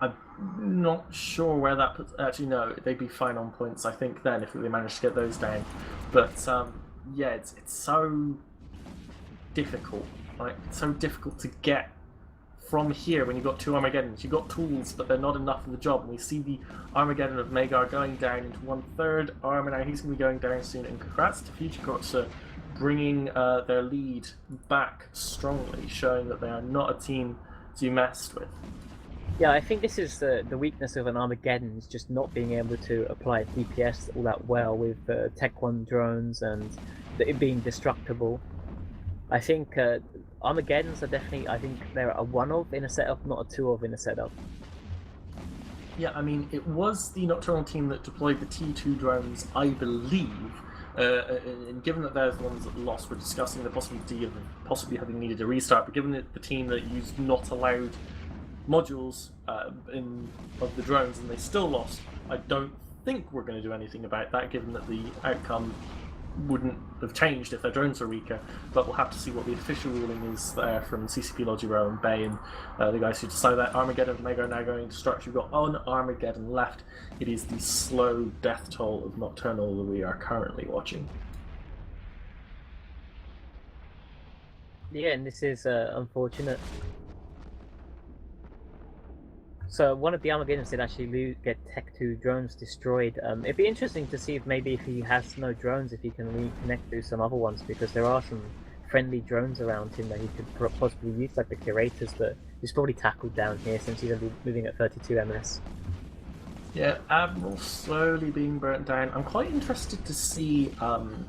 I'm not sure where that puts... Actually, no, they'd be fine on points, I think, then, if they managed to get those down. But, yeah, it's so difficult. Like, it's so difficult to get from here when you've got 2 Armageddons. You've got tools, but they're not enough for the job. And we see the Armageddon of Magar going down into 1/3 armor. Now he's going to be going down soon. And congrats to Future Corp for bringing their lead back strongly, showing that they are not a team to be messed with. Yeah, I think this is the weakness of an Armageddon, is just not being able to apply DPS all that well with Tech 1 drones and it being destructible. I think Armageddons are definitely, I think they're a 1 of in a setup, not a 2 of in a setup. Yeah, I mean, it was the Nocturnal team that deployed the T2 drones, I believe. And given that they're the ones that lost, we're discussing the possibility of possibly having needed a restart, but given that the team that used not allowed modules of the drones and they still lost, I don't think we're going to do anything about that, given that the outcome wouldn't have changed if their drones were weaker. But we'll have to see what the official ruling is there from CCP Logiro and Bay and the guys who decided that. Armageddon and Mega are now going to structure. We've got one Armageddon left. It is the slow death toll of Nocturnal that we are currently watching. Yeah, and this is unfortunate. So one of the Armageddons did actually get Tech 2 drones destroyed. It'd be interesting to see if maybe if he has no drones, if he can reconnect to some other ones, because there are some friendly drones around him that he could possibly use, like the Curators, but he's probably tackled down here since he's going to be moving at 32 MS. Yeah, Admiral slowly being burnt down. I'm quite interested to see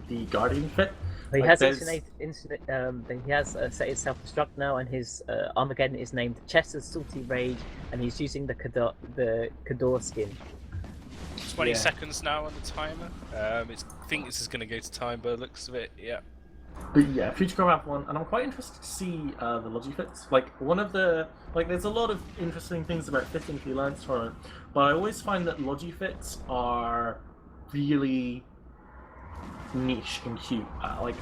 the Guardian fit. He has he has set his self-destruct now, and his Armageddon is named Chester's Salty Rage, and he's using the Kador skin. 20 seconds now on the timer. I think this is going to go to time by the looks of it. Yeah. But yeah, Future Core Map 1, and I'm quite interested to see the Logifits. Like, there's a lot of interesting things about fitting for the Alliance tournament, but I always find that Logifits are really niche and cute.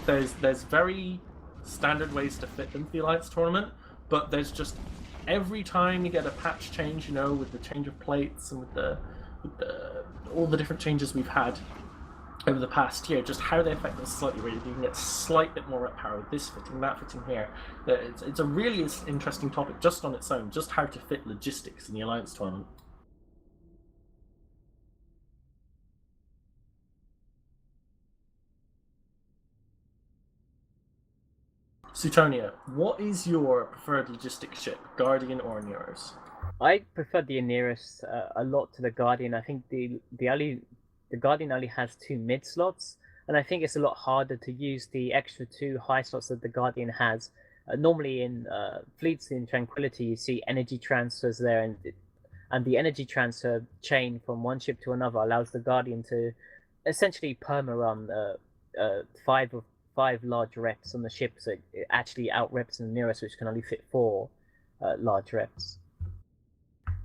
There's very standard ways to fit them for the Alliance tournament, but there's just, every time you get a patch change, with the change of plates and with all the different changes we've had over the past year, just how they affect us slightly. Really, you can get a slight bit more rep power with this fitting, that fitting here. It's a really interesting topic just on its own, just how to fit logistics in the Alliance tournament. Suetonia, what is your preferred logistic ship, Guardian or Neros? I prefer the Aneris a lot to the Guardian. I think the Guardian only has 2 mid slots, and I think it's a lot harder to use the extra 2 high slots that the Guardian has. Normally in fleets in Tranquility, you see energy transfers there, and the energy transfer chain from one ship to another allows the Guardian to essentially perma-run 5 large reps on the ship, so it actually out-reps the Neros, which can only fit 4 large reps.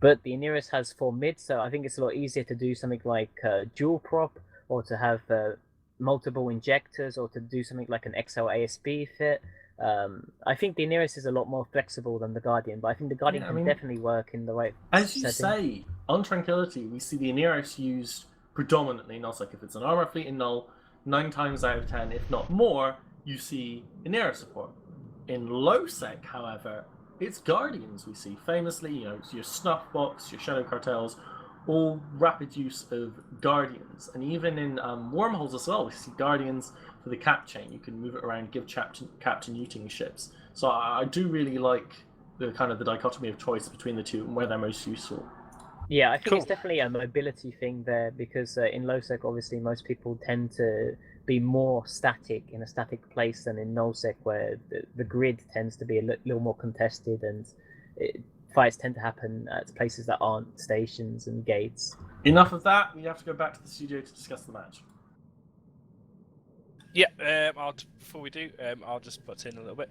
But the Aneris has 4 mids, so I think it's a lot easier to do something like dual prop, or to have multiple injectors, or to do something like an XL ASB fit. I think the Aneris is a lot more flexible than the Guardian, but I think the Guardian can definitely work in the right As you setting. say, on Tranquility, we see the Aneris used predominantly in Nullsec. If it's an armor fleet in Null, 9 times out of 10, if not more, you see Aneris support. In Lowsec, however, it's Guardians we see. Famously, your Snuffbox, your Shadow Cartels, all rapid use of Guardians. And even in Wormholes as well, we see Guardians for the cap chain. You can move it around, give captain looting ships. So I do really like the kind of the dichotomy of choice between the two and where they're most useful. Yeah, I think it's definitely a mobility thing there, because in Lowsec, obviously, most people tend to be more static in a static place than in Nullsec, where the grid tends to be a little more contested, and fights tend to happen at places that aren't stations and gates. Enough of that. We have to go back to the studio to discuss the match. Yeah, before we do, I'll just butt in a little bit.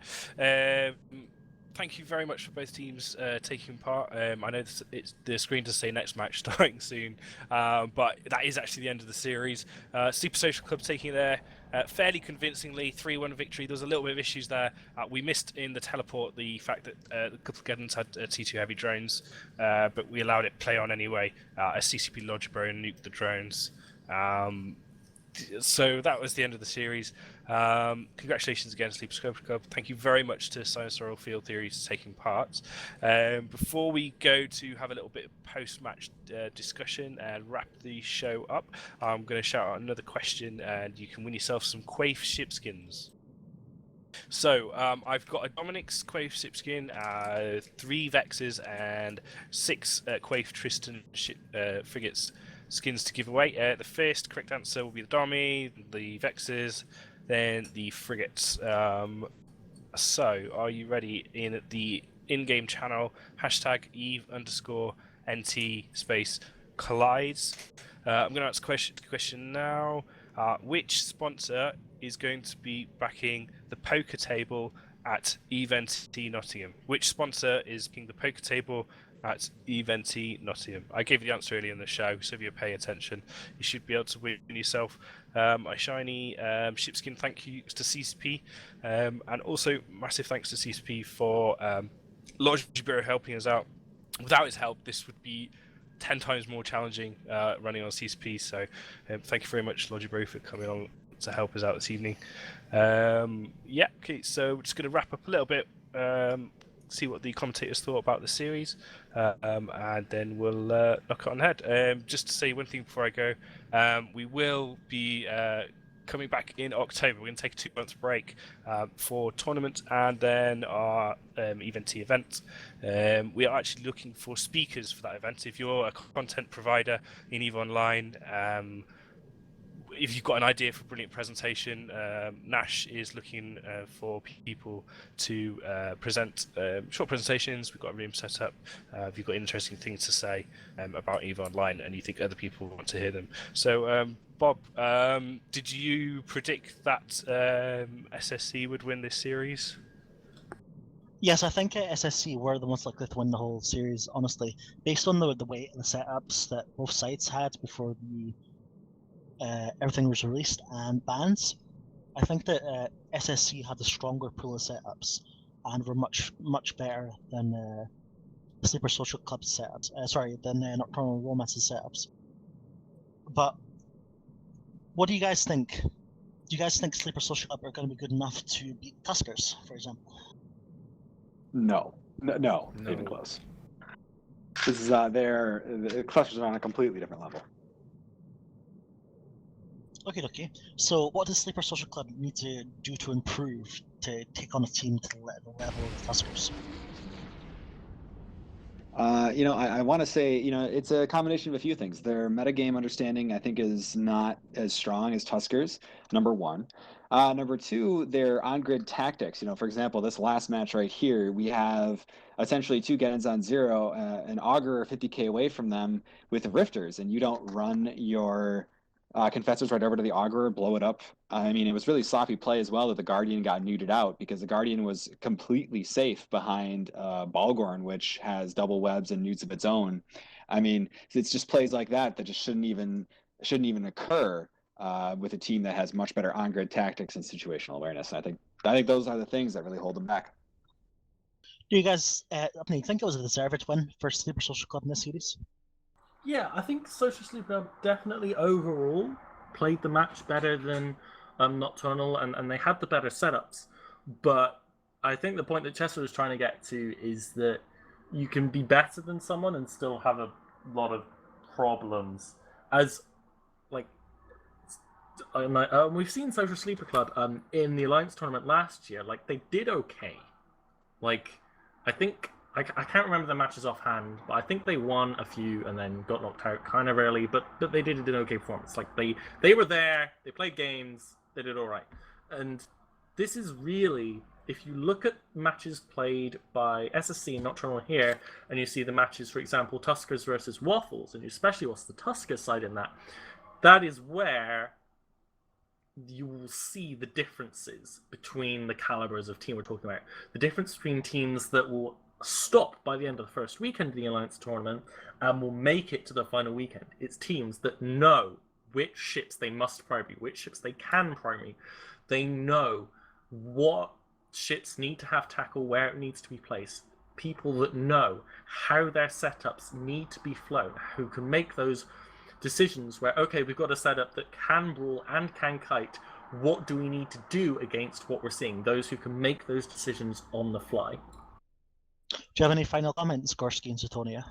Thank you very much for both teams taking part. I know the screen does say next match starting soon, but that is actually the end of the series. Super Social Club taking it there fairly convincingly, 3-1 victory. There was a little bit of issues there. We missed in the teleport the fact that the couple of Geddons had T2 heavy drones, but we allowed it play on anyway. As CCP Logibro nuked the drones. So that was the end of the series. Congratulations again, Sleep Scope Club. Thank you very much to Cynosural Field Theories for taking part. Before we go to have a little bit of post-match discussion and wrap the show up, I'm going to shout out another question, and you can win yourself some Quaif ship skins. So I've got a Dominic's Quaif ship skin, 3 Vexes, and 6 Quaif Tristan frigates skins to give away. The first correct answer will be the Domi, the Vexes, then the frigates. So, are you ready? In the in-game channel, #Eve_NT space collides. I'm going to ask the question now. Which sponsor is going to be backing the poker table at EVNT Nottingham? Which sponsor is backing the poker table at EVNT Nottingham? I gave you the answer earlier in the show, so if you're paying attention, you should be able to win yourself a shiny shipskin. Thank you to CCP, and also massive thanks to CCP for Logibro helping us out. Without his help, this would be 10 times more challenging running on CCP, so thank you very much, Logibro, for coming on to help us out this evening. Yeah, okay, so we're just going to wrap up a little bit, see what the commentators thought about the series, and then we'll knock it on the head. Just to say one thing before I go, we will be coming back in October. We're going to take a 2-month break for tournament and then our EVNT event. We are actually looking for speakers for that event. If you're a content provider in EVE Online, if you've got an idea for a brilliant presentation, Nash is looking for people to present short presentations. We've got a room set up. If you've got interesting things to say about EVE Online and you think other people want to hear them. So, Bob, did you predict that SSC would win this series? Yes, I think SSC were the most likely to win the whole series, honestly. Based on the weight of the setups that both sides had before the everything was released and bans, I think that SSC had a stronger pool of setups and were much better than Sleeper Social Club setups. Than Nocturnal Romance's setups. But what do you guys think? Do you guys think Sleeper Social Club are going to be good enough to beat Tuskers, for example? No, not even close. This is the clusters are on a completely different level. Okay. So, what does Sleeper Social Club need to do to improve to take on a team to the level of the Tuskers? I want to say, it's a combination of a few things. Their metagame understanding, I think, is not as strong as Tuskers, number one. Number two, their on-grid tactics. For example, this last match right here, we have essentially two Geddons on zero, an Augur 50k away from them with Rifters, and you don't run your Confessors right over to the Augur, blow it up. I mean, it was really sloppy play as well that the Guardian got neutered out because the Guardian was completely safe behind Balgorn, which has double webs and newts of its own. I mean, it's just plays like that just shouldn't even occur with a team that has much better on-grid tactics and situational awareness. And I think those are the things that really hold them back. Do you guys think it was a deserved win for Sleeper Social Club in this series? Yeah, I think Social Sleeper definitely overall played the match better than Nocturnal, and they had the better setups. But I think the point that Chester was trying to get to is that you can be better than someone and still have a lot of problems. As we've seen Social Sleeper Club in the Alliance tournament last year, they did okay. I think I can't remember the matches offhand, but I think they won a few and then got knocked out kind of early. But they did an okay performance. They were there, they played games, they did all right. And this is really, if you look at matches played by SSC and Nocturnal here, and you see the matches, for example, Tuskers versus Waffles, and especially what's the Tusker side in that, that is where you will see the differences between the calibers of team we're talking about. The difference between teams that will stop by the end of the first weekend of the Alliance tournament and will make it to the final weekend. It's teams that know which ships they must primary, which ships they can primary. They know what ships need to have tackle, where it needs to be placed. People that know how their setups need to be flown, who can make those decisions where, okay, we've got a setup that can brawl and can kite. What do we need to do against what we're seeing? Those who can make those decisions on the fly. Do you have any final comments, Gorski and Zatonia?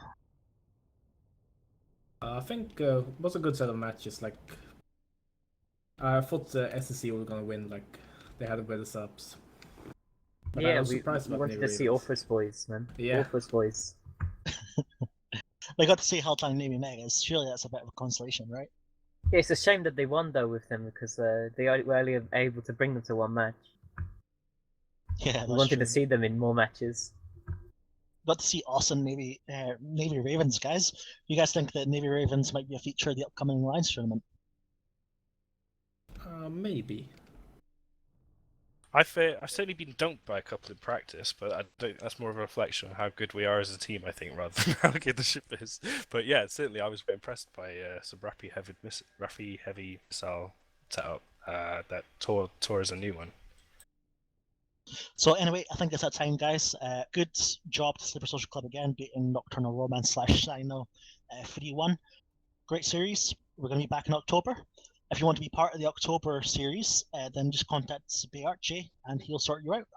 I think it was a good set of matches. I thought the SSC were gonna win. They had better subs. But yeah, I was we surprised about wanted to see Orpheus boys, man. Yeah. Orpheus boys. They got to see Helltime Navy Megas. Surely that's a bit of a consolation, right? Yeah, it's a shame that they won though with them because they were only able to bring them to one match. Yeah, we wanted to see them in more matches. Got to see awesome Navy Ravens, guys. You guys think that Navy Ravens might be a feature of the upcoming Alliance tournament? Maybe. I've certainly been dunked by a couple in practice, but that's more of a reflection on how good we are as a team, I think, rather than how good the ship is. But yeah, certainly I was impressed by some Rafi heavy missile setup that Tor is a new one. So anyway, I think it's that time, guys. Good job to Sleeper Social Club again, beating Nocturnal Romance / Cyno 3-1. Great series. We're going to be back in October. If you want to be part of the October series, then just contact Bayarche and he'll sort you out.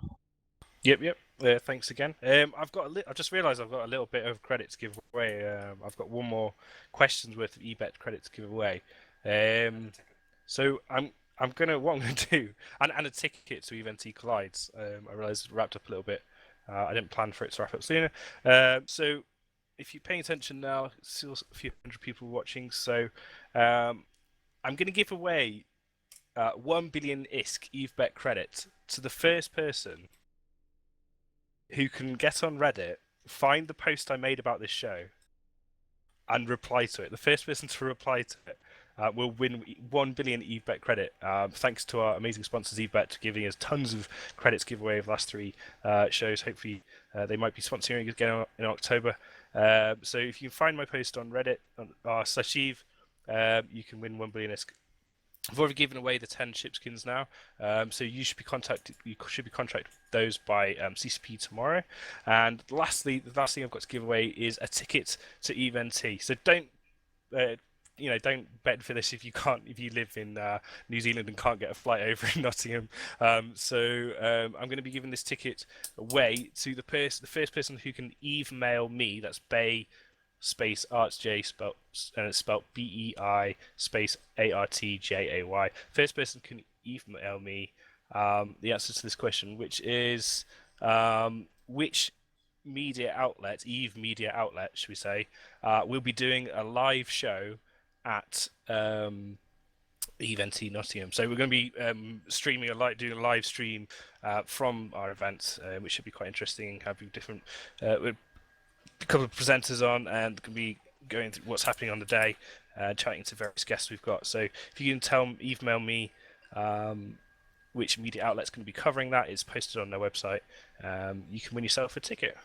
Yep. Thanks again. I just realised I've got a little bit of credit to give away. I've got one more questions worth of eBet credit to give away. So what I'm gonna do, and a ticket to EVNT Collides. I realised it wrapped up a little bit. I didn't plan for it to wrap up sooner. So if you're paying attention now, still a few hundred people watching. So I'm going to give away 1 billion ISK EveBet credit to the first person who can get on Reddit, find the post I made about this show, and reply to it. The first person to reply to it will win 1 billion EveBet credit. Thanks to our amazing sponsors, EveBet, giving us tons of credits giveaway of the last 3 shows. Hopefully, they might be sponsoring again in October. So if you can find my post on Reddit /Eve, you can win 1 billion ISK. I've already given away the 10 shipskins now, so you should be contacted those by CCP tomorrow. And lastly, the last thing I've got to give away is a ticket to EVNT. So don't bet for this if you live in New Zealand and can't get a flight over in Nottingham. I'm going to be giving this ticket away to the first person who can email me. That's Bay space ArtsJ and it's spelled BEI space ARTJAY. First person can email me the answer to this question, which is which media outlet, Eve media outlet, should we say, will be doing a live show at EVNT Nottingham. So we're going to be doing a live stream from our event, which should be quite interesting. Having different a couple of presenters on, and can be going through what's happening on the day, chatting to various guests we've got. So if you can email me which media outlet's going to be covering that, it's posted on their website. You can win yourself a ticket.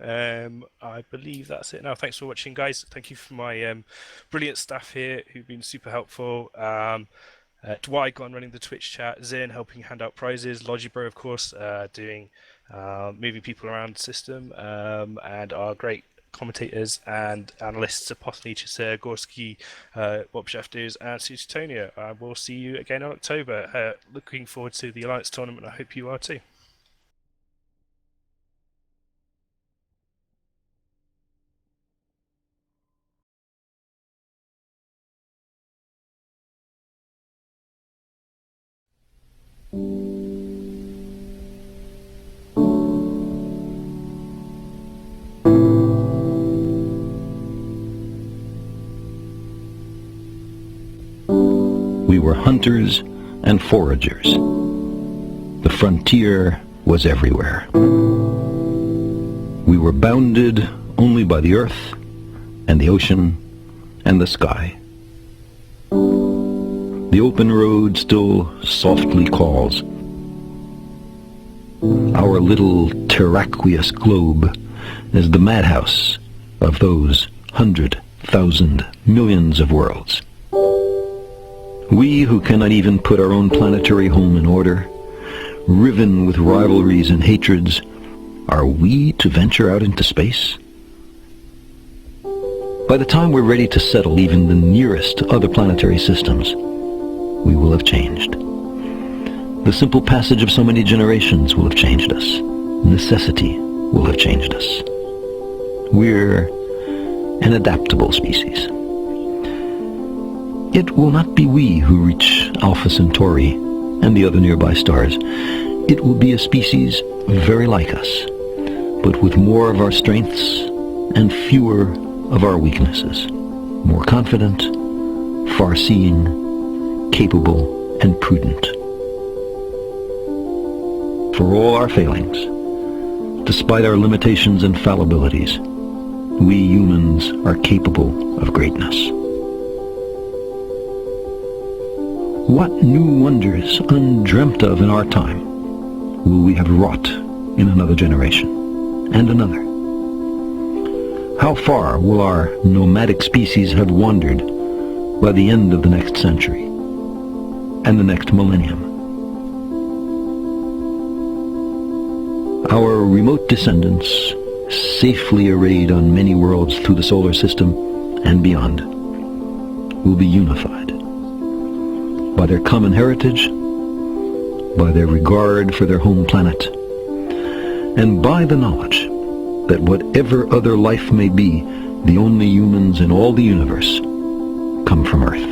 I believe that's it now. Thanks for watching, guys. Thank you for my brilliant staff here who've been super helpful. Dwigon running the Twitch chat, Zin helping hand out prizes, Logibro, of course, doing moving people around the system, and our great commentators and analysts, Apothony, Chaser, Gorski, Bob Shafters, and Sutonia. We'll see you again in October. Looking forward to the Alliance tournament. I hope you are too. We were hunters and foragers. The frontier was everywhere. We were bounded only by the earth and the ocean and the sky. The open road still softly calls. Our little terraqueous globe is the madhouse of those 100,000 millions of worlds. We who cannot even put our own planetary home in order, riven with rivalries and hatreds, are we to venture out into space? By the time we're ready to settle even the nearest other planetary systems, we will have changed. The simple passage of so many generations will have changed us. Necessity will have changed us. We're an adaptable species. It will not be we who reach Alpha Centauri and the other nearby stars. It will be a species very like us, but with more of our strengths and fewer of our weaknesses. More confident, far-seeing, capable, and prudent. For all our failings, despite our limitations and fallibilities, we humans are capable of greatness. What new wonders undreamt of in our time will we have wrought in another generation and another? How far will our nomadic species have wandered by the end of the next century and the next millennium? Our remote descendants, safely arrayed on many worlds through the solar system and beyond, will be unified by their common heritage, by their regard for their home planet, and by the knowledge that whatever other life may be, the only humans in all the universe come from Earth.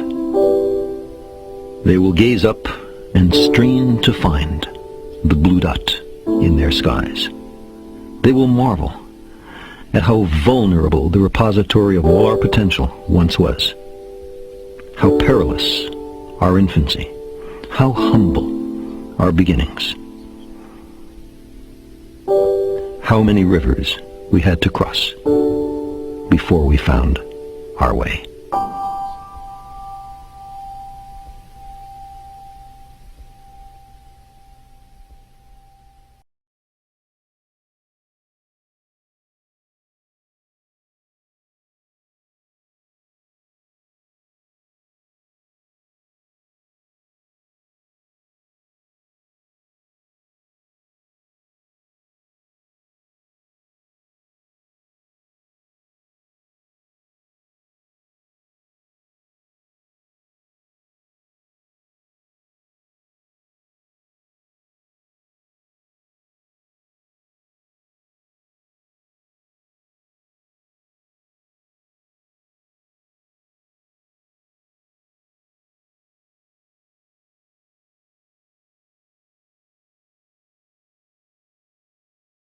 They will gaze up and strain to find the blue dot in their skies. They will marvel at how vulnerable the repository of all our potential once was, how perilous our infancy, how humble our beginnings, how many rivers we had to cross before we found our way.